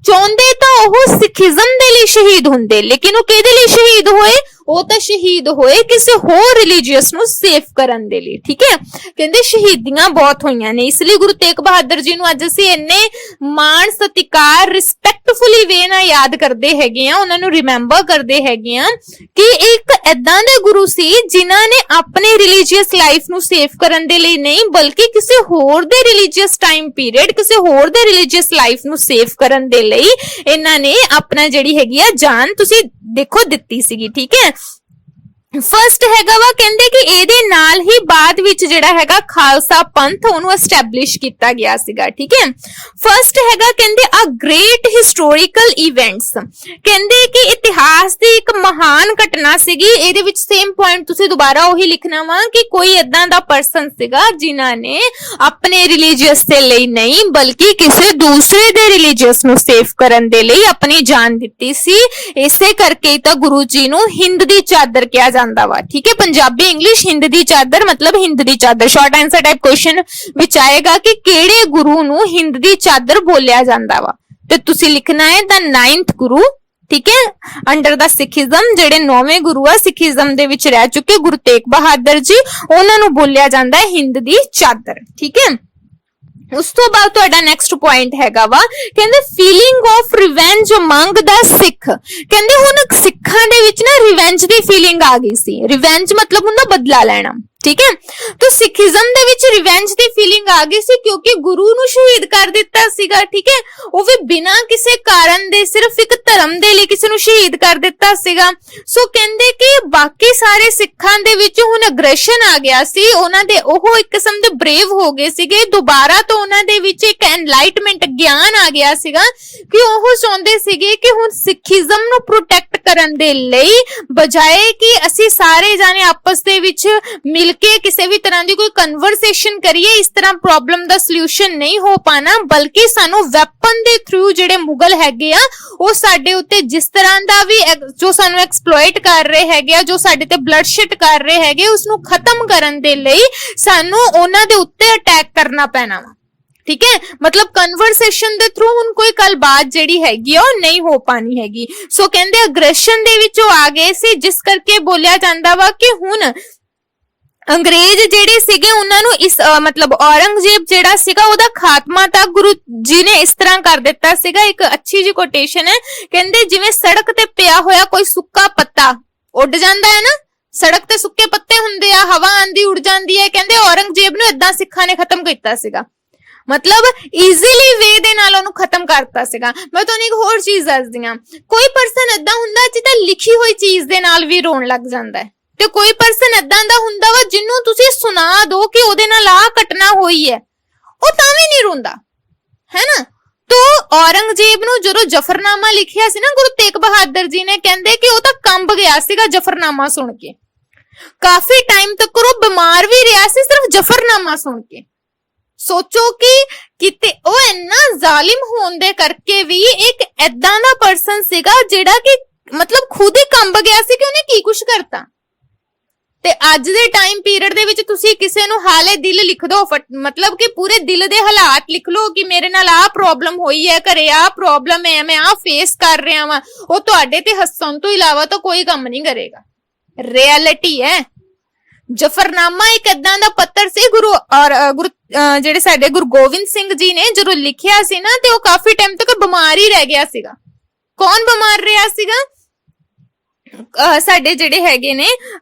ਚਾਹੁੰਦੇ ਤਾਂ ਉਹ ਸਿੱਖੀਜ਼ਮ ਦੇ ਲਈ ਸ਼ਹੀਦ ਹੁੰਦੇ, ਲੇਕਿਨ ਉਹ ਕਿਹਦੇ ਲਈ ਸ਼ਹੀਦ ਹੋਏ? ਉਹ ਤਾਂ ਸ਼ਹੀਦ ਹੋਏ ਕਿਸੇ ਹੋਰ ਰਿਲੀਜੀਅਸ ਨੂੰ ਸੇਫ ਕਰਨ ਦੇ ਲਈ। ਠੀਕ ਹੈ, ਕਹਿੰਦੇ ਸ਼ਹੀਦੀਆਂ ਬਹੁਤ ਹੋਈਆਂ ਨੇ, ਇਸ ਲਈ ਗੁਰੂ ਤੇਗ ਬਹਾਦਰ ਜੀ ਨੂੰ ਅੱਜ ਅਸੀਂ ਇੰਨੇ ਮਾਣ ਸਤਿਕਾਰ ਰਿਸਪੈਕਟਫੁਲੀ ਵੇ ਨਾਲ ਯਾਦ ਕਰਦੇ ਹੈਗੇ ਆ, ਉਹਨਾਂ ਨੂੰ ਰਿਮੈਂਬਰ ਕਰਦੇ ਹੈਗੇ ਆ ਕਿ ਇੱਕ ਏਦਾਂ ਦੇ ਗੁਰੂ ਸੀ ਜਿਨ੍ਹਾਂ ਨੇ ਆਪਣੇ ਰਿਲੀਜੀਅਸ ਲਾਈਫ ਨੂੰ ਸੇਫ ਕਰਨ ਦੇ ਲਈ ਨਹੀਂ ਬਲਕਿ ਕਿਸੇ ਹੋਰ ਦੇ ਰਿਲੀਜੀਅਸ ਟਾਈਮ ਪੀਰੀਅਡ, ਕਿਸੇ ਹੋਰ ਦੇ ਰਿਲੀਜੀਅਸ ਲਾਈਫ ਨੂੰ ਸੇਫ ਕਰਨ ਦੇ ਲਈ ਇਹਨਾਂ ਨੇ ਆਪਣਾ ਜਿਹੜੀ ਹੈਗੀ ਆ ਜਾਨ ਤੁਸੀਂ ਦੇਖੋ ਦਿੱਤੀ ਸੀਗੀ। ਠੀਕ ਹੈ, ਫਰਸਟ ਹੈਗਾ ਵਾ ਕਹਿੰਦੇ ਕਿ ਇਹਦੇ ਨਾਲ ਹੀ ਬਾਅਦ ਵਿੱਚ ਜਿਹੜਾ ਹੈਗਾ ਖਾਲਸਾ ਪੰਥ ਉਹਨੂੰ ਐਸਟੈਬਲਿਸ਼ ਕੀਤਾ ਗਿਆ ਸੀਗਾ। ਠੀਕ ਹੈ, ਫਰਸਟ ਹੈਗਾ ਕਹਿੰਦੇ ਆ ਗ੍ਰੇਟ ਹਿਸਟੋਰੀਕਲ ਇਵੈਂਟਸ, ਕਹਿੰਦੇ ਕਿ ਇਤਿਹਾਸ ਦੀ ਇੱਕ ਮਹਾਨ ਘਟਨਾ ਸੀਗੀ। ਇਹਦੇ ਵਿੱਚ ਸੇਮ ਪੁਆਇੰਟ ਤੁਸੀਂ ਦੁਬਾਰਾ ਉਹੀ ਲਿਖਣਾ ਵਾ ਕਿ ਕੋਈ ਏਦਾਂ ਦਾ ਪਰਸਨ ਸੀਗਾ ਜਿਨ੍ਹਾਂ ਨੇ ਆਪਣੇ ਰਿਲੀਜੀਅਸ ਦੇ ਲਈ ਨਹੀਂ ਬਲਕਿ ਕਿਸੇ ਦੂਸਰੇ ਦੇ ਰਿਲੀਜੀਅਸ ਨੂੰ ਸੇਫ ਕਰਨ ਦੇ ਲਈ ਆਪਣੀ ਜਾਨ ਦਿੱਤੀ ਸੀ। ਇਸੇ ਕਰਕੇ ਤਾਂ ਗੁਰੂ ਜੀ ਨੂੰ ਹਿੰਦ ਦੀ ਚਾਦਰ ਕਿਹਾ ਜਾਂਦਾ ਵਾ। ਠੀਕ ਹੈ, ਪੰਜਾਬੀ ਇੰਗਲਿਸ਼ ਹਿੰਦ ਦੀ ਚਾਦਰ ਮਤਲਬ ਹਿੰਦ ਦੀ ਚਾਦਰ। ਸ਼ਾਰਟ ਆਨਸਰ ਟਾਈਪ ਕੁਐਸਚਨ ਵਿੱਚ ਆਏਗਾ ਕਿ ਕਿਹੜੇ ਗੁਰੂ ਨੂੰ ਹਿੰਦ ਦੀ ਚਾਦਰ ਬੋਲਿਆ ਜਾਂਦਾ ਵਾ, ਤੇ ਤੁਸੀਂ ਲਿਖਣਾ ਹੈ ਦਾ 9th ਗੁਰੂ। ਠੀਕ ਹੈ, ਅੰਡਰ ਦਾ ਸਿੱਖੀਜ਼ਮ ਜਿਹੜੇ 9ਵੇਂ ਗੁਰੂ ਆ ਸਿੱਖੀਜ਼ਮ ਦੇ ਵਿੱਚ ਰਹਿ ਚੁੱਕੇ ਗੁਰੂ ਤੇਗ ਬਹਾਦਰ ਜੀ, ਉਹਨਾਂ ਨੂੰ ਬੋਲਿਆ ਜਾਂਦਾ ਹੈ ਹਿੰਦ ਦੀ ਚਾਦਰ। ਠੀਕ ਹੈ, ਉਸ ਤੋਂ ਬਾਅਦ ਤੁਹਾਡਾ ਨੈਕਸਟ ਪੁਆਇੰਟ ਹੈਗਾ ਵਾ ਕਹਿੰਦੇ ਫੀਲਿੰਗ ਆਫ ਰਿਵੈਂਜ ਅਮੰਗ ਦਾ ਸਿੱਖ, ਕਹਿੰਦੇ ਹੁਣ ਸਿੱਖਾਂ ਦੇ ਵਿੱਚ ਨਾ ਰਿਵੈਂਜ ਦੀ ਫੀਲਿੰਗ ਆ ਗਈ ਸੀ। ਰਿਵੈਂਜ ਮਤਲਬ ਹੁੰਦਾ ਬਦਲਾ ਲੈਣਾ। ਠੀਕ ਹੈ, ਤਾਂ ਸਿੱਖੀਜ਼ਮ ਦੇ ਵਿੱਚ ਰਿਵੈਂਜ ਦੀ ਫੀਲਿੰਗ ਆ ਗਈ ਸੀ ਕਿਉਂਕਿ ਗੁਰੂ ਨੂੰ ਸ਼ਹੀਦ ਕਰ ਦਿੱਤਾ ਸੀਗਾ। ਠੀਕ ਹੈ, ਉਹ ਵੀ ਬਿਨਾਂ ਕਿਸੇ ਕਾਰਨ ਦੇ ਸਿਰਫ ਇੱਕ ਧਰਮ ਦੇ ਲਈ ਕਿਸੇ ਨੂੰ ਸ਼ਹੀਦ ਕਰ ਦਿੱਤਾ ਸੀਗਾ। ਸੋ ਕਹਿੰਦੇ ਕਿ ਬਾਕੀ ਸਾਰੇ ਸਿੱਖਾਂ ਦੇ ਵਿੱਚ ਹੁਣ ਅਗਰੈਸ਼ਨ ਆ ਗਿਆ ਸੀ, ਉਹਨਾਂ ਦੇ ਉਹ ਇੱਕ ਕਿਸਮ ਦੇ ਬਰੇਵ ਹੋ ਗਏ ਸੀਗੇ। ਦੁਬਾਰਾ ਤੋਂ ਉਹਨਾਂ ਦੇ ਵਿੱਚ ਇੱਕ ਐਨਲਾਈਟਮੈਂਟ ਗਿਆਨ ਆ ਗਿਆ ਸੀਗਾ ਕਿ ਉਹ ਚਾਹੁੰਦੇ ਸੀਗੇ ਕਿ ਹੁਣ ਸਿੱਖੀਜ਼ਮ ਨੂੰ ਪ੍ਰੋਟੈਕਟ ਕਰਨ ਦੇ ਲਈ ਬਜਾਏ ਕਿ ਅਸੀਂ ਸਾਰੇ ਜਾਣੇ ਆਪਸ ਦੇ ਵਿੱਚ ਮਿਲ ਕੇ ਕਿਸੇ ਵੀ ਤਰ੍ਹਾਂ ਦੀ ਕੋਈ ਕਨਵਰਸੇਸ਼ਨ ਕਰੀਏ, ਇਸ ਤਰ੍ਹਾਂ ਪ੍ਰੋਬਲਮ ਦਾ ਸੋਲੂਸ਼ਨ ਨਹੀਂ ਹੋ ਪਾਣਾ ਬਲਕਿ ਸਾਨੂੰ ਵੈਪਨ ਦੇ ਥਰੂ ਜਿਹੜੇ ਮੁਗਲ ਹੈਗੇ ਆ ਉਹ ਸਾਡੇ ਉੱਤੇ ਜਿਸ ਤਰ੍ਹਾਂ ਦਾ ਵੀ ਜੋ ਸਾਨੂੰ ਐਕਸਪਲੋਇਟ ਕਰ ਰਹੇ ਹੈਗੇ ਆ, ਜੋ ਸਾਡੇ ਤੇ ਬਲੱਡਸ਼ੈਡ ਕਰ ਰਹੇ ਹੈਗੇ, ਉਸ ਨੂੰ ਖਤਮ ਕਰਨ ਦੇ ਲਈ ਸਾਨੂੰ ਉਹਨਾਂ ਦੇ ਉੱਤੇ ਅਟੈਕ ਕਰਨਾ ਪੈਣਾ ਵਾ। ਠੀਕ ਹੈ, ਮਤਲਬ ਕਨਵਰਸੇਸ਼ਨ ਦੇ ਥਰੂ ਹੁਣ ਕੋਈ ਗੱਲਬਾਤ ਜਿਹੜੀ ਹੈਗੀ ਆ ਉਹ ਨਹੀਂ ਹੋ ਪਾਣੀ ਹੈਗੀ। ਸੋ ਕਹਿੰਦੇ ਅਗਰੈਸ਼ਨ ਦੇ ਵਿੱਚ ਉਹ ਆ ਗਏ ਸੀ, ਜਿਸ ਕਰਕੇ ਬੋਲਿਆ ਜਾਂਦਾ ਵਾ ਕਿ ਹੁਣ ਅੰਗਰੇਜ਼ ਜਿਹੜੇ ਸੀਗੇ ਉਹਨਾਂ ਨੂੰ ਇਸ ਮਤਲਬ ਔਰੰਗਜ਼ੇਬ ਜਿਹੜਾ ਸੀਗਾ ਉਹਦਾ ਖਾਤਮਾ ਤਾਂ ਗੁਰੂ ਜੀ ਨੇ ਇਸ ਤਰ੍ਹਾਂ ਕਰ ਦਿੱਤਾ ਸੀਗਾ। ਇੱਕ ਅੱਛੀ ਜੀ ਕੋਟੇਸ਼ਨ ਹੈ, ਕਹਿੰਦੇ ਜਿਵੇਂ ਸੜਕ ਤੇ ਪਿਆ ਹੋਇਆ ਕੋਈ ਸੁੱਕਾ ਪੱਤਾ ਉੱਡ ਜਾਂਦਾ ਹੈ ਨਾ, ਸੜਕ ਤੇ ਸੁੱਕੇ ਪੱਤੇ ਹੁੰਦੇ ਆ, ਹਵਾ ਆਂਦੀ ਉੱਡ ਜਾਂਦੀ ਹੈ, ਕਹਿੰਦੇ ਔਰੰਗਜ਼ੇਬ ਨੂੰ ਏਦਾਂ ਸਿੱਖਾਂ ਨੇ ਖਤਮ ਕੀਤਾ ਸੀਗਾ। ਮਤਲਬ ਈਜ਼ੀਲੀ ਵੇ ਦੇ ਨਾਲ ਉਹਨੂੰ ਖਤਮ ਕਰਤਾ ਸੀਗਾ। ਮੈਂ ਤੁਹਾਨੂੰ ਇੱਕ ਹੋਰ ਚੀਜ਼ ਦੱਸਦੀ ਹਾਂ, ਕੋਈ ਪਰਸਨ ਏਦਾਂ ਹੁੰਦਾ ਜਿਹਦਾ ਲਿਖੀ ਹੋਈ ਚੀਜ਼ ਦੇ ਨਾਲ ਵੀ ਰੋਣ ਲੱਗ ਜਾਂਦਾ ਹੈ, ਤੇ ਕੋਈ ਪਰਸਨ ਏਦਾਂ ਦਾ ਹੁੰਦਾ ਵਾ ਜਿਹਨੂੰ ਤੁਸੀਂ ਸੁਣਾ ਦੋ ਕਿ ਉਹਦੇ ਨਾਲ ਆਹ ਘਟਨਾ ਹੋਈ ਹੈ, ਉਹ ਤਾਂ ਵੀ ਨਹੀਂ ਰੋਂਦਾ, ਹੈ ਨਾ। ਤੋ ਔਰੰਗਜ਼ੇਬ ਨੂੰ ਜਦੋਂ ਜਫਰਨਾਮਾ ਲਿਖਿਆ ਸੀ ਨਾ ਗੁਰੂ ਤੇਗ ਬਹਾਦਰ ਜੀ ਨੇ, ਕਹਿੰਦੇ ਕਿ ਉਹ ਤਾਂ ਕੰਬ ਗਿਆ ਸੀਗਾ ਜਫਰਨਾਮਾ ਸੁਣ ਕੇ। ਕਾਫੀ ਟਾਈਮ ਤੱਕ ਉਹ ਬਿਮਾਰ ਵੀ ਰਿਹਾ ਸੀ ਸਿਰਫ ਜਫਰਨਾਮਾ ਸੁਣ ਕੇ। ਸੋਚੋ ਕਿ ਕਿਤੇ ਉਹ ਇੰਨਾ ਜ਼ਾਲਿਮ ਹੋਣ ਦੇ ਕਰਕੇ ਵੀ ਇੱਕ ਏਦਾਂ ਦਾ ਪਰਸਨ ਸੀਗਾ ਜਿਹੜਾ ਕਿ ਮਤਲਬ ਖੁਦ ਹੀ ਕੰਬ ਗਿਆ ਸੀ ਕਿ ਉਹਨੇ ਕੀ ਕੁਛ ਕਰਤਾ। ਤੇ ਅੱਜ ਦੇ ਟਾਈਮ ਪੀਰੀਅਡ ਦੇ ਵਿੱਚ ਤੁਸੀਂ ਕਿਸੇ ਨੂੰ ਹਾਲੇ ਦਿਲ ਲਿਖ ਦੋ, ਮਤਲਬ ਕਿ ਪੂਰੇ ਦਿਲ ਦੇ ਹਾਲਾਤ ਲਿਖ ਲਓ ਕਿ ਮੇਰੇ ਨਾਲ ਆਹ ਪ੍ਰੋਬਲਮ ਹੋਈ ਹੈ, ਘਰੇ ਆਹ ਪ੍ਰੋਬਲਮ ਹੈ, ਮੈਂ ਆਹ ਫੇਸ ਕਰ ਰਿਹਾ ਵਾਂ, ਉਹ ਤੁਹਾਡੇ ਤੇ ਹੱਸਣ ਤੋਂ ਇਲਾਵਾ ਤਾਂ ਕੋਈ ਕੰਮ ਨਹੀਂ ਕਰੇਗਾ। ਰਿਐਲਿਟੀ ਹੈ। ਜਫਰਨਾਮਾ ਇੱਕ ਏਦਾਂ ਦਾ ਪੱਤਰ ਸੀ ਗੁਰੂ ਜਿਹੜੇ ਸਾਡੇ ਗੁਰੂ ਗੋਬਿੰਦ ਸਿੰਘ ਜੀ ਨੇ ਜਦੋਂ ਲਿਖਿਆ ਸੀ ਨਾ, ਤੇ ਉਹ ਕਾਫੀ ਟਾਈਮ ਤੱਕ ਬਿਮਾਰ ਹੀ ਰਹਿ ਗਿਆ ਸੀਗਾ। ਕੌਣ ਬਿਮਾਰ ਰਿਹਾ ਸੀਗਾ? ਸਾਡੇ ਜਿਹੜੇ ਹੈਗੇ ਨੇ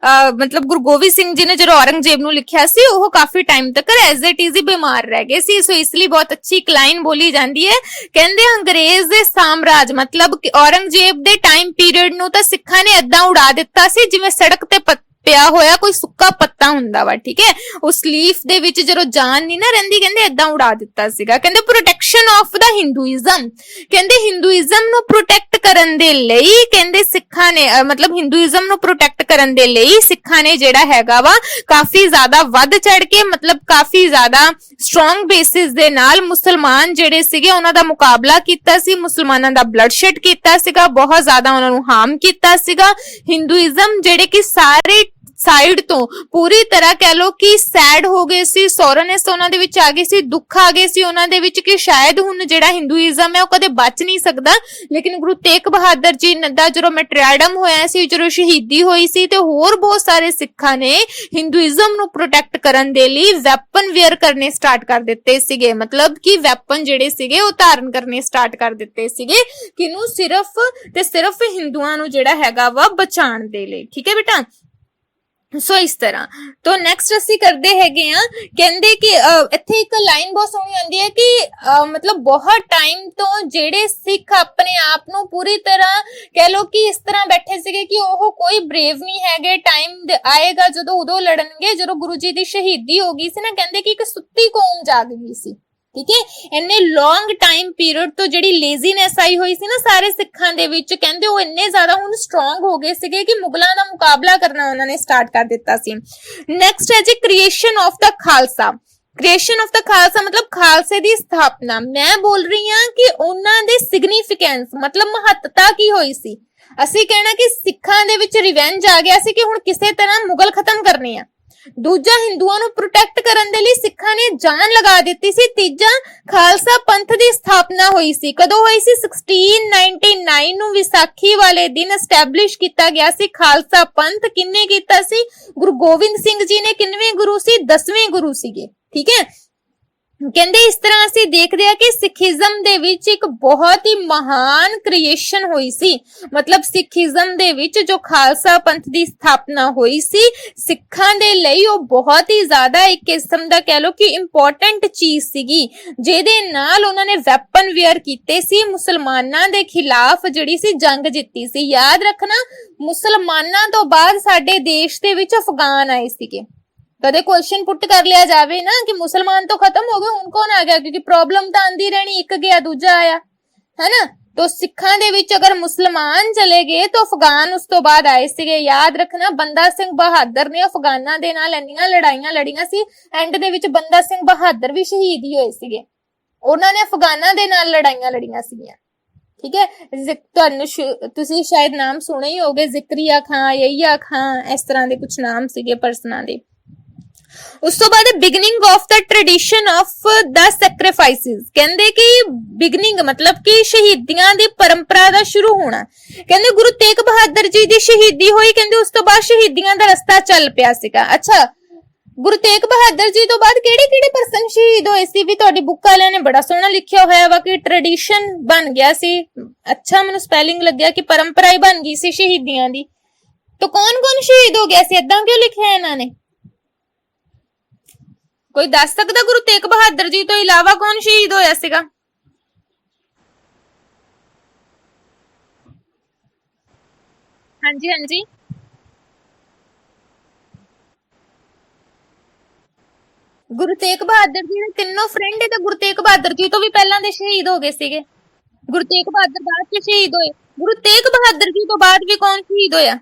ਮਤਲਬ ਗੁਰੂ ਗੋਬਿੰਦ ਸਿੰਘ ਜੀ ਨੇ ਜਦੋਂ ਔਰੰਗਜ਼ੇਬ ਨੂੰ ਲਿਖਿਆ ਸੀ ਉਹ ਕਾਫੀ ਟਾਈਮ ਤੱਕ ਐਜ਼ ਇਟ ਇਜ਼ ਹੀ ਬਿਮਾਰ ਰਹਿ ਗਏ ਸੀ। ਸੋ ਇਸ ਲਈ ਬਹੁਤ ਅੱਛੀ ਇੱਕ ਲਾਈਨ ਬੋਲੀ ਜਾਂਦੀ ਹੈ, ਕਹਿੰਦੇ ਅੰਗਰੇਜ਼ ਦੇ ਸਾਮਰਾਜ ਮਤਲਬ ਕਿ ਔਰੰਗਜ਼ੇਬ ਦੇ ਟਾਈਮ ਪੀਰੀਅਡ ਨੂੰ ਤਾਂ ਸਿੱਖਾਂ ਨੇ ਏਦਾਂ ਉਡਾ ਦਿੱਤਾ ਸੀ ਜਿਵੇਂ ਸੜਕ ਤੇ ਪਿਆ ਹੋਇਆ ਕੋਈ ਸੁੱਕਾ ਪੱਤਾ ਹੁੰਦਾ ਵਾ। ਠੀਕ ਹੈ, ਉਸ ਲੀਫ ਦੇ ਵਿੱਚ ਜਦੋਂ ਜਾਨ ਨਹੀਂ ਨਾ ਰਹਿੰਦੀ, ਕਹਿੰਦੇ ਏਦਾਂ ਉਡਾ ਦਿੱਤਾ ਸੀਗਾ। ਕਹਿੰਦੇ ਪ੍ਰੋਟੈਕਸ਼ਨ ਆਫ ਦਾ ਹਿੰਦੂਇਜ਼ਮ, ਕਹਿੰਦੇ ਹਿੰਦੂਇਜ਼ਮ ਨੂੰ ਪ੍ਰੋਟੈਕਟ ਕਰਨ ਦੇ ਲਈ ਕਹਿੰਦੇ ਸਿੱਖਾਂ ਨੇ ਮਤਲਬ ਹਿੰਦੂਇਜ਼ਮ ਨੂੰ ਪ੍ਰੋਟੈਕਟ ਕਰਨ ਦੇ ਲਈ ਸਿੱਖਾਂ ਨੇ ਜਿਹੜਾ ਹੈਗਾ ਵਾ ਕਾਫੀ ਜ਼ਿਆਦਾ ਵੱਧ ਚੜ ਕੇ ਮਤਲਬ ਕਾਫੀ ਜ਼ਿਆਦਾ ਸਟਰੋਂਗ ਬੇਸਿਸ ਦੇ ਨਾਲ ਮੁਸਲਮਾਨ ਜਿਹੜੇ ਸੀਗੇ ਉਹਨਾਂ ਦਾ ਮੁਕਾਬਲਾ ਕੀਤਾ ਸੀ, ਮੁਸਲਮਾਨਾਂ ਦਾ ਬਲੱਡਸ਼ੈਡ ਕੀਤਾ ਸੀਗਾ, ਬਹੁਤ ਜ਼ਿਆਦਾ ਉਹਨਾਂ ਨੂੰ ਹਾਰਮ ਕੀਤਾ ਸੀਗਾ। ਹਿੰਦੂਇਜ਼ਮ ਜਿਹੜੇ ਕਿ ਸਾਰੇ ਸਾਈਡ ਤੋਂ ਪੂਰੀ ਤਰ੍ਹਾਂ ਕਹਿ ਲੋ ਕਿ ਸੈਡ ਹੋ ਗਏ ਸੀ, ਸੌਰਨੈਸ ਉਹਨਾਂ ਦੇ ਵਿੱਚ ਆ ਗਈ ਸੀ, ਦੁੱਖ ਆ ਗਏ ਸੀ ਉਹਨਾਂ ਦੇ ਵਿੱਚ ਕਿ ਸ਼ਾਇਦ ਹੁਣ ਜਿਹੜਾ ਹਿੰਦੂਇਜ਼ਮ ਹੈ ਉਹ ਕਦੇ ਬਚ ਨਹੀਂ ਸਕਦਾ। ਲੇਕਿਨ ਗੁਰੂ ਤੇਗ ਬਹਾਦਰ ਜੀ ਦਾ ਜਦੋਂ ਮੈਟਰਡਮ ਹੋਇਆ ਸੀ, ਜਦੋਂ ਸ਼ਹੀਦੀ ਹੋਈ ਸੀ, ਤੇ ਹੋਰ ਬਹੁਤ ਸਾਰੇ ਸਿੱਖਾਂ ਨੇ ਹਿੰਦੂਇਜ਼ਮ ਨੂੰ ਪ੍ਰੋਟੈਕਟ ਕਰਨ ਦੇ ਲਈ ਵੈਪਨ ਵੇਅਰ ਕਰਨੇ ਸਟਾਰਟ ਕਰ ਦਿੱਤੇ ਸੀਗੇ। ਮਤਲਬ ਕਿ ਵੈਪਨ ਜਿਹੜੇ ਸੀਗੇ ਉਹ ਧਾਰਨ ਕਰਨੇ ਸਟਾਰਟ ਕਰ ਦਿੱਤੇ ਸੀਗੇ, ਕਿਨੂੰ ਸਿਰਫ ਤੇ ਸਿਰਫ ਹਿੰਦੂਆਂ ਨੂੰ ਜਿਹੜਾ ਹੈਗਾ ਵਾ ਬਚਾਉਣ ਦੇ ਲਈ। ਠੀਕ ਹੈ ਬੇਟਾ। ਸੋ ਇਸ ਤਰ੍ਹਾਂ ਤੋਂ ਨੈਕਸਟ ਅਸੀਂ ਕਰਦੇ ਹੈਗੇ ਆ, ਕਹਿੰਦੇ ਕਿ ਇੱਥੇ ਇੱਕ ਲਾਈਨ ਬਹੁਤ ਸੋਹਣੀ ਆਉਂਦੀ ਹੈ ਕਿ ਮਤਲਬ ਬਹੁਤ ਟਾਈਮ ਤੋਂ ਜਿਹੜੇ ਸਿੱਖ ਆਪਣੇ ਆਪ ਨੂੰ ਪੂਰੀ ਤਰ੍ਹਾਂ ਕਹਿ ਲੋ ਕਿ ਇਸ ਤਰ੍ਹਾਂ ਬੈਠੇ ਸੀਗੇ ਕਿ ਉਹ ਕੋਈ ਬਰੇਵ ਨਹੀਂ ਹੈਗੇ, ਟਾਈਮ ਆਏਗਾ ਜਦੋਂ ਉਦੋਂ ਲੜਨਗੇ। ਜਦੋਂ ਗੁਰੂ ਜੀ ਦੀ ਸ਼ਹੀਦੀ ਹੋ ਗਈ ਸੀ ਨਾ, ਕਹਿੰਦੇ ਕਿ ਇੱਕ ਸੁੱਤੀ ਕੌਮ ਜਾਗ ਗਈ ਸੀ। ਠੀਕ ਹੈ। ਇੰਨੇ ਲੌਂਗ ਟਾਈਮ ਪੀਰੀਅਡ ਤੋਂ ਜਿਹੜੀ ਲੇਜ਼ੀਨੈਸ ਆਈ ਹੋਈ ਸੀ ਨਾ ਸਾਰੇ ਸਿੱਖਾਂ ਦੇ ਵਿੱਚ, ਕਹਿੰਦੇ ਉਹ ਇੰਨੇ ਜ਼ਿਆਦਾ ਹੁਣ ਸਟਰੋਂਗ ਹੋ ਗਏ ਸੀਗੇ ਕਿ ਮੁਗਲਾਂ ਦਾ ਮੁਕਾਬਲਾ ਕਰਨਾ ਉਹਨਾਂ ਨੇ ਸਟਾਰਟ ਕਰ ਦਿੱਤਾ ਸੀ। ਨੈਕਸਟ ਹੈ ਜੀ creation of the Khalsa. Creation of the Khalsa ਮਤਲਬ ਖਾਲਸੇ ਦੀ ਸਥਾਪਨਾ। ਮੈਂ ਬੋਲ ਰਹੀ ਹਾਂ ਕਿ ਉਹਨਾਂ ਦੇ ਸਿਗਨੀਫੀਕੈਂਸ ਮਤਲਬ ਮਹੱਤਤਾ ਕੀ ਹੋਈ ਸੀ। ਅਸੀਂ ਕਹਿਣਾ ਕਿ ਸਿੱਖਾਂ ਦੇ ਵਿੱਚ ਰਿਵੈਂਜ ਆ ਗਿਆ ਸੀ ਕਿ ਹੁਣ ਕਿਸੇ ਤਰ੍ਹਾਂ ਮੁਗਲ ਖਤਮ ਕਰਨੇ ਆ। ਦੂਜਾ, ਹਿੰਦੂਆਂ ਨੂੰ ਪ੍ਰੋਟੈਕਟ ਕਰਨ ਦੇ ਲਈ ਸਿੱਖਾਂ ਨੇ ਜਾਨ ਲਗਾ ਦਿੱਤੀ ਸੀ। ਤੀਜਾ, ਖਾਲਸਾ ਪੰਥ ਦੀ ਸਥਾਪਨਾ ਹੋਈ ਸੀ। ਕਦੋਂ ਹੋਈ ਸੀ? 1699 ਨੂੰ ਵਿਸਾਖੀ ਵਾਲੇ ਦਿਨ ਐਸਟੈਬਲਿਸ਼ ਕੀਤਾ ਗਿਆ ਸੀ ਖਾਲਸਾ ਪੰਥ। ਕਿੰਨੇ ਕੀਤਾ ਸੀ? ਗੁਰੂ ਗੋਬਿੰਦ ਸਿੰਘ ਜੀ ਨੇ। ਕਿੰਨਵੇਂ ਗੁਰੂ ਸੀ? 10ਵੇਂ ਗੁਰੂ ਸੀਗੇ। ਠੀਕ ਹੈ। ਕਹਿੰਦੇ ਇਸ ਤਰ੍ਹਾਂ ਅਸੀਂ ਦੇਖਦੇ ਆ ਕਿ ਸਿੱਖੀਜ਼ਮ ਦੇ ਵਿੱਚ ਇੱਕ ਬਹੁਤ ਹੀ ਮਹਾਨ ਕ੍ਰੀਏਸ਼ਨ ਹੋਈ ਸੀ। ਮਤਲਬ ਸਿੱਖੀਜ਼ਮ ਦੇ ਵਿੱਚ ਜੋ ਖਾਲਸਾ ਪੰਥ ਦੀ ਸਥਾਪਨਾ ਹੋਈ ਸੀ, ਸਿੱਖਾਂ ਦੇ ਲਈ ਉਹ ਬਹੁਤ ਹੀ ਜ਼ਿਆਦਾ ਇੱਕ ਕਿਸਮ ਦਾ ਕਹਿ ਲੋ ਕਿ ਇੰਪੋਰਟੈਂਟ ਚੀਜ਼ ਸੀਗੀ, ਜਿਹਦੇ ਨਾਲ ਉਹਨਾਂ ਨੇ ਵੈਪਨ ਵੇਅਰ ਕੀਤੇ ਸੀ, ਮੁਸਲਮਾਨਾਂ ਦੇ ਖਿਲਾਫ ਜਿਹੜੀ ਸੀ ਜੰਗ ਜਿੱਤੀ ਸੀ। ਯਾਦ ਰੱਖਣਾ, ਮੁਸਲਮਾਨਾਂ ਤੋਂ ਬਾਅਦ ਸਾਡੇ ਦੇਸ਼ ਦੇ ਵਿੱਚ ਅਫਗਾਨ ਆਏ ਸੀਗੇ। ਕਦੇ ਕੁਐਸਚਨ ਪੁੱਟ ਕਰ ਲਿਆ ਜਾਵੇ ਨਾ ਕਿ ਮੁਸਲਮਾਨ तो खत्म हो गए, ਹੁਣ ਕੌਣ ਆ ਗਿਆ? ਕਿਉਂਕਿ ਪ੍ਰੋਬਲਮ ਤਾਂ ਆਂਦੀ ਰਹਿਣੀ, ਇੱਕ ਗਿਆ ਦੂਜਾ ਆਇਆ, ਹੈ ਨਾ। तो ਸਿੱਖਾਂ ਦੇ ਵਿੱਚ ਅਗਰ ਮੁਸਲਮਾਨ ਚਲੇ ਗਏ ਤਾਂ ਅਫਗਾਨ ਉਸ ਤੋਂ ਬਾਅਦ ਆਏ ਸੀਗੇ। ਯਾਦ ਰੱਖਣਾ, ਬੰਦਾ ਸਿੰਘ ਬਹਾਦਰ ਨੇ ਅਫਗਾਨਾਂ ਦੇ ਨਾਲ ਇੰਨੀਆਂ ਲੜਾਈਆਂ ਲੜੀਆਂ ਸੀ, ਐਂਡ ਦੇ ਵਿੱਚ ਬੰਦਾ ਸਿੰਘ ਬਹਾਦਰ ਵੀ ਸ਼ਹੀਦ ਹੀ ਹੋਏ ਸੀਗੇ। ਉਹਨਾਂ ਨੇ ਅਫਗਾਨਾਂ ਦੇ ਨਾਲ ਲੜਾਈਆਂ ਲੜੀਆਂ ਸੀਗੀਆਂ। ਠੀਕ ਹੈ। ਤੁਹਾਨੂੰ ਤੁਸੀਂ ਸ਼ਾਇਦ ਨਾਮ ਸੁਣੇ ਹੀ ਹੋਗੇ, ਜ਼ਿਕਰੀਆ ਖਾਂ, ਯਹੀਆ ਖਾਂ, ਇਸ ਤਰ੍ਹਾਂ ਦੇ ਕੁਝ ਨਾਮ ਸੀਗੇ ਪਰਸਨਾਂ ਦੇ। ਉਸ ਤੋਂ ਬਾਅਦ beginning of the tradition of the sacrifices. ਕਹਿੰਦੇ ਕਿ ਬਿਗਨਿੰਗ ਮਤਲਬ ਕਿ ਸ਼ਹੀਦੀਆਂ ਦੀ ਪਰੰਪਰਾ ਦਾ ਸ਼ੁਰੂ ਹੋਣਾ। ਕਹਿੰਦੇ ਗੁਰੂ ਤੇਗ ਬਹਾਦਰ ਜੀ ਦੀ ਸ਼ਹੀਦੀ ਹੋਈ, ਕਹਿੰਦੇ ਉਸ ਤੋਂ ਬਾਅਦ ਸ਼ਹੀਦੀਆਂ ਦਾ ਰਸਤਾ ਚੱਲ ਪਿਆ ਸੀਗਾ। ਅੱਛਾ, ਗੁਰੂ ਤੇਗ ਬਹਾਦਰ ਜੀ ਤੋਂ ਬਾਅਦ ਕਿਹੜੇ ਪਰਸਨ ਸ਼ਹੀਦ ਹੋਏ ਸੀ? ਵੀ ਤੁਹਾਡੀ ਬੁੱਕ ਵਾਲਿਆਂ ਨੇ ਬੜਾ ਸੋਹਣਾ ਲਿਖਿਆ ਹੋਇਆ ਵਾ ਕਿ ਟ੍ਰੈਡੀਸ਼ਨ ਬਣ ਗਿਆ ਸੀ। ਅੱਛਾ, ਮੈਨੂੰ ਸਪੈਲਿੰਗ ਲੱਗਿਆ ਕਿ ਪਰੰਪਰਾ ਹੀ ਬਣ ਗਈ ਸੀ ਸ਼ਹੀਦੀਆਂ ਦੀ। ਤਾਂ ਕੌਣ ਸ਼ਹੀਦ ਹੋ ਗਿਆ ਸੀ? ਏਦਾਂ ਕਿਉਂ ਲਿਖਿਆ ਇਹਨਾਂ ਨੇ? ਕੋਈ ਦੱਸ ਸਕਦਾ ਗੁਰੂ ਤੇਗ ਬਹਾਦਰ ਜੀ ਤੋਂ ਇਲਾਵਾ ਕੌਣ ਸ਼ਹੀਦ ਹੋਇਆ ਸੀਗਾ? ਹਾਂਜੀ ਹਾਂਜੀ, ਗੁਰੂ ਤੇਗ ਬਹਾਦਰ ਜੀ ਦੇ ਤਿੰਨੋਂ ਫਰੈਂਡ ਤੇ ਗੁਰੂ ਤੇਗ ਬਹਾਦਰ ਜੀ ਤੋਂ ਵੀ ਪਹਿਲਾਂ ਦੇ ਸ਼ਹੀਦ ਹੋ ਗਏ ਸੀਗੇ। ਗੁਰੂ ਤੇਗ ਬਹਾਦਰ ਬਾਅਦ ਚ ਸ਼ਹੀਦ ਹੋਏ। ਗੁਰੂ ਤੇਗ ਬਹਾਦਰ ਜੀ ਤੋਂ ਬਾਅਦ ਵੀ ਕੌਣ ਸ਼ਹੀਦ ਹੋਇਆ?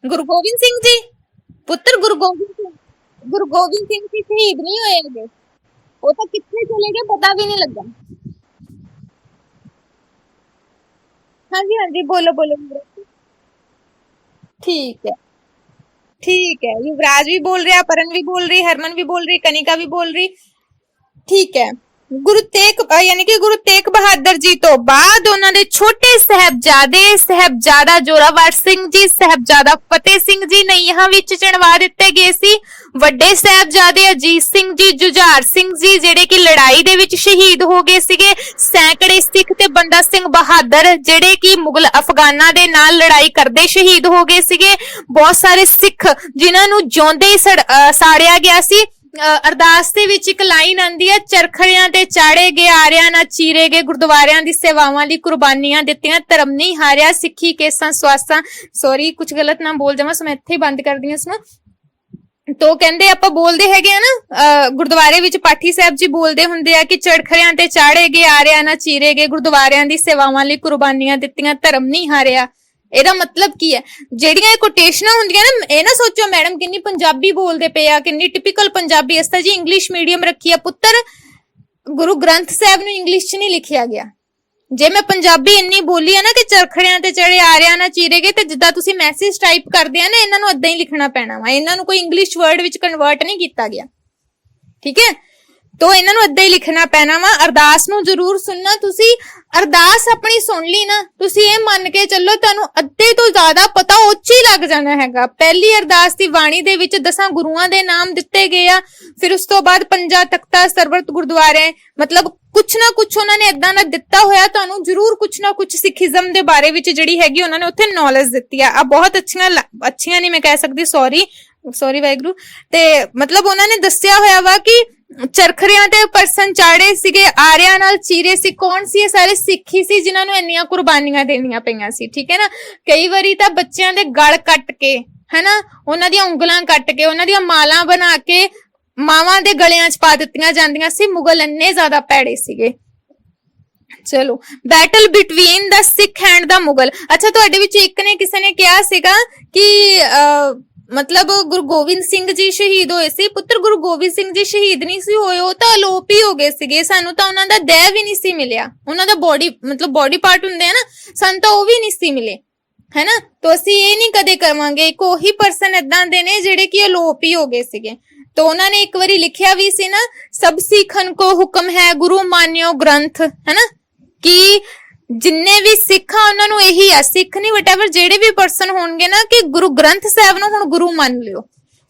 ਗੁਰੂ ਗੋਬਿੰਦ ਸਿੰਘ ਜੀ, ਪੁੱਤਰ ਗੁਰੂ ਗੋਬਿੰਦ ਸਿੰਘ। ਗੁਰੂ ਗੋਬਿੰਦ ਸਿੰਘ ਜੀ ਸ਼ਹੀਦ ਨਹੀਂ ਹੋਏ ਹੈਗੇ, ਉਹ ਤਾਂ ਕਿੱਥੇ ਚਲੇ ਗਏ ਪਤਾ ਵੀ ਨਹੀਂ ਲੱਗਾ। ਹਾਂਜੀ ਹਾਂਜੀ, ਬੋਲੋ ਬੋਲੋ। ਠੀਕ ਹੈ, ठीक है। युवराज भी बोल रहे, अपरन भी बोल रही, हरमन भी बोल रही, कनिका भी बोल रही। ठीक है। ਗੁਰੂ ਤੇਗ ਯਾਨੀ ਕਿ ਗੁਰੂ ਤੇਗ ਬਹਾਦਰ ਜੀ ਤੋਂ ਬਾਅਦ ਉਹਨਾਂ ਦੇ ਛੋਟੇ ਸਾਹਿਬਜ਼ਾਦੇ ਸਾਹਿਬਜ਼ਾਦਾ ਜ਼ੋਰਾਵਰ ਸਿੰਘ ਜੀ, ਸਾਹਿਬਜ਼ਾਦਾ ਫਤਿਹ ਸਿੰਘ ਜੀ ਨਈਆਂ ਵਿੱਚ ਚਿਣਵਾ ਦਿੱਤੇ ਗਏ ਸੀ। ਵੱਡੇ ਸਾਹਿਬਜ਼ਾਦੇ ਅਜੀਤ ਸਿੰਘ ਜੀ, ਜੁਝਾਰ ਸਿੰਘ ਜੀ ਜਿਹੜੇ ਕਿ ਲੜਾਈ ਦੇ ਵਿੱਚ ਸ਼ਹੀਦ ਹੋ ਗਏ ਸੀਗੇ। ਸੈਂਕੜੇ ਸਿੱਖ ਤੇ ਬੰਦਾ ਸਿੰਘ ਬਹਾਦਰ ਜਿਹੜੇ ਕਿ ਮੁਗਲ ਅਫਗਾਨਾਂ ਦੇ ਨਾਲ ਲੜਾਈ ਕਰਦੇ ਸ਼ਹੀਦ ਹੋ ਗਏ ਸੀਗੇ। ਬਹੁਤ ਸਾਰੇ ਸਿੱਖ ਜਿਨ੍ਹਾਂ ਨੂੰ ਜਿਉਂਦੇ ਹੀ ਸਾੜਿਆ ਗਿਆ ਸੀ। ਅਰਦਾਸ ਦੇ ਵਿੱਚ ਇੱਕ ਲਾਈਨ ਆਂਦੀ ਹੈ, ਚਰਖੜਿਆਂ ਤੇ ਚਾੜੇ ਗਏ, ਆਰਿਆਂ ਨਾ ਚੀਰੇ ਗਏ, ਗੁਰਦੁਆਰਿਆਂ ਦੀ ਸੇਵਾਵਾਂ ਲਈ ਕੁਰਬਾਨੀਆਂ ਦਿੱਤੀਆਂ, ਧਰਮ ਨਹੀਂ ਹਾਰਿਆ, ਸਿੱਖੀ ਕੇਸਾਂ ਸਵਾਸਾਂ। ਸੌਰੀ, ਕੁਝ ਗਲਤ ਨਾ ਬੋਲ ਜਾਵਾਂ, ਸੋ ਮੈਂ ਇੱਥੇ ਹੀ ਬੰਦ ਕਰਦੀ ਹਾਂ ਇਸਨੂੰ। ਤੋ ਕਹਿੰਦੇ ਆਪਾਂ ਬੋਲਦੇ ਹੈਗੇ ਆ ਨਾ, ਗੁਰਦੁਆਰੇ ਵਿੱਚ ਪਾਠੀ ਸਾਹਿਬ ਜੀ ਬੋਲਦੇ ਹੁੰਦੇ ਆ ਕਿ ਚਰਖੜਿਆਂ ਤੇ ਚਾੜੇ ਗਏ, ਆਰਿਆਂ ਨਾ ਚੀਰੇ ਗਏ, ਗੁਰਦੁਆਰਿਆਂ ਦੀ ਸੇਵਾਵਾਂ ਲਈ ਕੁਰਬਾਨੀਆਂ ਦਿੱਤੀਆਂ, ਧਰਮ ਨਹੀਂ ਹਾਰਿਆ। ਇਹਦਾ ਮਤਲਬ ਕੀ ਹੈ? ਜਿਹੜੀਆਂ ਇਹ ਕੋਟੇਸ਼ਨਾਂ ਹੁੰਦੀਆਂ ਨਾ, ਇਹ ਨਾ ਸੋਚੋ ਮੈਡਮ ਕਿੰਨੀ ਪੰਜਾਬੀ ਬੋਲਦੇ ਪਏ ਆ, ਕਿੰਨੀ ਟਿਪੀਕਲ ਪੰਜਾਬੀ। ਇਸ ਤਾਂ ਜੀ ਇੰਗਲਿਸ਼ ਮੀਡੀਅਮ ਰੱਖੀ ਆ ਪੁੱਤਰ, ਗੁਰੂ ਗ੍ਰੰਥ ਸਾਹਿਬ ਨੂੰ ਇੰਗਲਿਸ਼ 'ਚ ਨਹੀਂ ਲਿਖਿਆ ਗਿਆ। ਜੇ ਮੈਂ ਪੰਜਾਬੀ ਇੰਨੀ ਬੋਲੀ ਆ ਨਾ ਕਿ ਚਰਖੜਿਆਂ ਤੇ ਚੜੇ ਆਰਿਆਂ ਨਾ ਚੀਰੇ ਗਏ, ਤੇ ਜਿੱਦਾਂ ਤੁਸੀਂ ਮੈਸੇਜ ਟਾਈਪ ਕਰਦੇ ਆ ਨਾ, ਇਹਨਾਂ ਨੂੰ ਏਦਾਂ ਹੀ ਲਿਖਣਾ ਪੈਣਾ ਵਾ। ਇਹਨਾਂ ਨੂੰ ਕੋਈ ਇੰਗਲਿਸ਼ ਵਰਡ ਵਿੱਚ ਕਨਵਰਟ ਨਹੀਂ ਕੀਤਾ ਗਿਆ, ਠੀਕ ਹੈ। ਤੋ ਇਹਨਾਂ ਨੂੰ ਏਦਾਂ ਹੀ ਲਿਖਣਾ ਪੈਣਾ ਵਾ। ਅਰਦਾਸ ਨੂੰ ਜ਼ਰੂਰ ਸੁਣਨਾ ਤੁਸੀਂ। ਅਰਦਾਸ ਆਪਣੀ ਸੁਣ ਲਈ ਨਾ, ਤੁਸੀਂ ਇਹ ਮੰਨ ਕੇ ਚੱਲੋ ਤੁਹਾਨੂੰ ਅੱਧੇ ਤੋਂ ਜ਼ਿਆਦਾ ਪਤਾ ਉੱਚੀ ਲੱਗ ਜਾਣਾ ਹੈਗਾ। ਪਹਿਲੀ ਅਰਦਾਸ ਦੀ ਬਾਣੀ ਦੇ ਵਿੱਚ 10 ਗੁਰੂਆਂ ਦੇ ਨਾਮ ਦਿੱਤੇ ਗਏ ਆ, ਫਿਰ ਉਸ ਤੋਂ ਬਾਅਦ 5 ਤਖਤਾਂ ਸਰਬਤ ਗੁਰਦੁਆਰੇ, ਮਤਲਬ ਕੁਛ ਨਾ ਕੁਛ ਉਹਨਾਂ ਨੇ ਏਦਾਂ ਦਾ ਦਿੱਤਾ ਹੋਇਆ ਤੁਹਾਨੂੰ, ਜ਼ਰੂਰ ਕੁਛ ਨਾ ਕੁਛ ਸਿੱਖੀਜ਼ਮ ਦੇ ਬਾਰੇ ਵਿੱਚ ਜਿਹੜੀ ਹੈਗੀ ਉਹਨਾਂ ਨੇ ਉੱਥੇ ਨੌਲੇਜ ਦਿੱਤੀ ਆ। ਬਹੁਤ ਅੱਛੀਆਂ ਨਹੀਂ ਮੈਂ ਕਹਿ ਸਕਦੀ, ਸੌਰੀ ਵਾਹਿਗੁਰੂ। ਤੇ ਮਤਲਬ ਉਹਨਾਂ ਨੇ ਦੱਸਿਆ ਹੋਇਆ ਵਾ ਕਿ ਚਰਖੜਿਆਂ ਤੇ ਪਰਸਨ ਚਾੜੇ ਸੀਗੇ, ਆਰਿਆਂ ਨਾਲ ਚੀਰੇ ਸੀ। ਕੌਣ ਸੀ? ਇਹ ਸਾਰੇ ਸਿੱਖੀ ਸੀ ਜਿਨ੍ਹਾਂ ਨੂੰ ਇੰਨੀਆਂ ਕੁਰਬਾਨੀਆਂ ਦੇਣੀਆਂ ਪਈਆਂ ਸੀ, ਠੀਕ ਹੈ ਨਾ। ਕਈ ਵਾਰੀ ਤਾਂ ਬੱਚਿਆਂ ਦੇ ਗਲ ਕੱਟ ਕੇ, ਹਨਾ, ਉਹਨਾਂ ਦੀਆਂ ਉਂਗਲਾਂ ਕੱਟ ਕੇ, ਉਹਨਾਂ ਦੀਆਂ ਮਾਲਾਂ ਬਣਾ ਕੇ ਮਾਵਾਂ ਦੇ ਗਲਿਆਂ 'ਚ ਪਾ ਦਿੱਤੀਆਂ ਜਾਂਦੀਆਂ ਸੀ। ਮੁਗਲ ਇੰਨੇ ਜ਼ਿਆਦਾ ਭੈੜੇ ਸੀਗੇ। ਚਲੋ, battle between the Sikh and the Mughal. ਅੱਛਾ, ਤੁਹਾਡੇ ਵਿੱਚ ਇੱਕ ਨੇ ਕਿਸੇ ਨੇ ਕਿਹਾ ਸੀਗਾ ਕਿ ਮਤਲਬ ਗੁਰੂ ਗੋਬਿੰਦ ਸਿੰਘ ਜੀ ਸ਼ਹੀਦ ਹੋਏ ਸੀ। ਪੁੱਤਰ, ਗੁਰੂ ਗੋਬਿੰਦ ਸਿੰਘ ਜੀ ਸ਼ਹੀਦ ਨਹੀਂ ਸੀ ਹੋਏ, ਉਹ ਤਾਂ ਅਲੋਪ ਹੀ ਹੋ ਗਏ ਸੀਗੇ। ਸਾਨੂੰ ਤਾਂ ਉਹਨਾਂ ਦਾ ਦੇਹ ਵੀ ਨਹੀਂ ਸੀ ਮਿਲਿਆ। ਉਹਨਾਂ ਦਾ ਬੋਡੀ ਪਾਰਟ ਹੁੰਦੇ ਆ ਨਾ, ਸਾਨੂੰ ਤਾਂ ਉਹ ਵੀ ਨਹੀਂ ਸੀ ਮਿਲੇ, ਹੈਨਾ। ਤਾਂ ਅਸੀਂ ਇਹ ਨਹੀਂ ਕਦੇ ਕਰਾਂਗੇ। ਇੱਕ ਉਹੀ ਪਰਸਨ ਏਦਾਂ ਦੇ ਨੇ ਜਿਹੜੇ ਕਿ ਅਲੋਪ ਹੀ ਹੋ ਗਏ ਸੀਗੇ। तो उन्होंने एक बारी लिखिया भी सी ना, सब सिखन को हुक्म है गुरु मान्यो ग्रंथ, है ना, कि जिन्ने भी सिख आ उन्हां नूं यही है, सिख नहीं वटएवर जेडे भी परसन होणगे ना, कि गुरु ग्रंथ साहब नूं हुण गुरु मान लियो।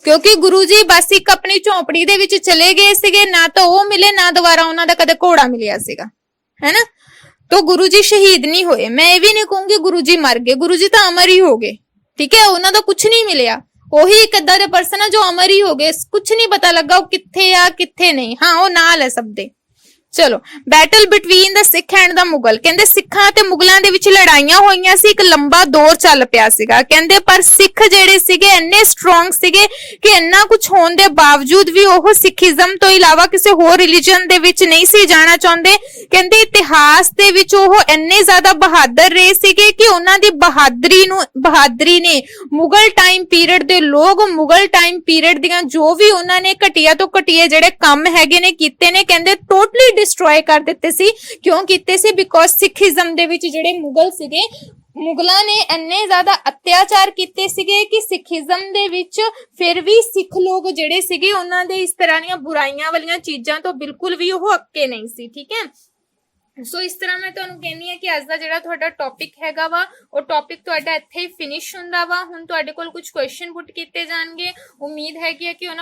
क्योंकि गुरु जी बस एक अपनी झोंपड़ी दे विच चले गए सीगे, ना तो वो मिले ना दोबारा उन्हां दा कदे घोड़ा मिलिया सीगा, है ना। तो गुरु जी शहीद नहीं होए। मैं ये भी नहीं कहूंगी गुरु जी मर गए, गुरु जी तो अमर ही हो गए, ठीक है। उन्हां दा कुछ नहीं मिलिया। ਉਹੀ ਇੱਕ ਅੱਧਾ ਦੇ ਪਰਸਨ ਆ ਜੋ ਅਮਰ ਹੀ ਹੋ ਗਏ, ਕੁਝ ਨਹੀਂ ਪਤਾ ਲੱਗਾ ਉਹ ਕਿੱਥੇ ਆ ਕਿੱਥੇ ਨਹੀਂ। ਹਾਂ, ਉਹ ਨਾਲ ਹੈ ਸਭ ਦੇ। ਚਲੋ, battle between the Sikh and the Mughal. ਕਹਿੰਦੇ ਸਿੱਖਾਂ ਤੇ ਮੁਗਲਾਂ ਦੇ ਵਿੱਚ ਲੜਾਈਆਂ ਹੋਈਆਂ ਸੀ, ਇੱਕ ਲੰਬਾ ਦੌਰ ਚੱਲ ਪਿਆ ਸੀਗਾ। ਕਹਿੰਦੇ ਪਰ ਸਿੱਖ ਜਿਹੜੇ ਸੀਗੇ ਇੰਨੇ ਸਟਰੋਂਗ ਸੀਗੇ ਕਿ ਇੰਨਾ ਕੁਝ ਹੋਣ ਦੇ ਬਾਵਜੂਦ ਵੀ ਉਹ ਸਿੱਖੀਜ਼ਮ ਤੋਂ ਇਲਾਵਾ ਕਿਸੇ ਹੋਰ ਰਿਲੀਜਨ ਦੇ ਵਿੱਚ ਨਹੀਂ ਸੀ ਜਾਣਾ ਚਾਹੁੰਦੇ। ਕਹਿੰਦੇ ਇਤਿਹਾਸ ਦੇ ਵਿੱਚ ਉਹ ਇੰਨੇ ਜ਼ਿਆਦਾ ਬਹਾਦਰ ਰਹੇ ਸੀਗੇ ਕਿ ਉਹਨਾਂ ਦੀ ਬਹਾਦਰੀ ਨੇ ਮੁਗਲ ਟਾਈਮ ਪੀਰੀਅਡ ਦੇ ਲੋਕ, ਮੁਗਲ ਟਾਈਮ ਪੀਰੀਅਡ ਦੀਆਂ ਜੋ ਵੀ ਉਹਨਾਂ ਨੇ ਘਟੀਆ ਤੋਂ ਘਟੀਏ ਜਿਹੜੇ ਕੰਮ ਹੈਗੇ ਨੇ ਕੀਤੇ ਨੇ, ਕਹਿੰਦੇ ਟੋਟਲੀ डिस्ट्रॉय कर दिते सी। क्यों कीते सी? बिकॉज सिखिज्म दे विच जिहड़े मुगल सीगे, मुगलां ने इन्ने ज्यादा अत्याचार कीते सीगे कि सिखिज्म दे विच फिर भी सिख लोग जिहड़े सीगे उन्हां दे इस तरह दीयां बुराइयां वालियां चीजां तो बिल्कुल भी ओह अक्के नहीं सी, ठीक है। सो इस तरह मैं तुहानूं कहनी है कि अज दा जिहड़ा तुहाडा टॉपिक हैगा वा ਉਹ टॉपिक तुहाडा ਇੱਥੇ ਹੀ ਫਿਨਿਸ਼ ਹੁੰਦਾ ਵਾ। ਹੁਣ ਤੁਹਾਡੇ ਕੋਲ ਕੁਝ ਕੁਐਸਚਨ ਪੁੱਟ ਕੀਤੇ ਜਾਣਗੇ। ਉਮੀਦ ਹੈ ਕਿ ਉਹਨਾਂ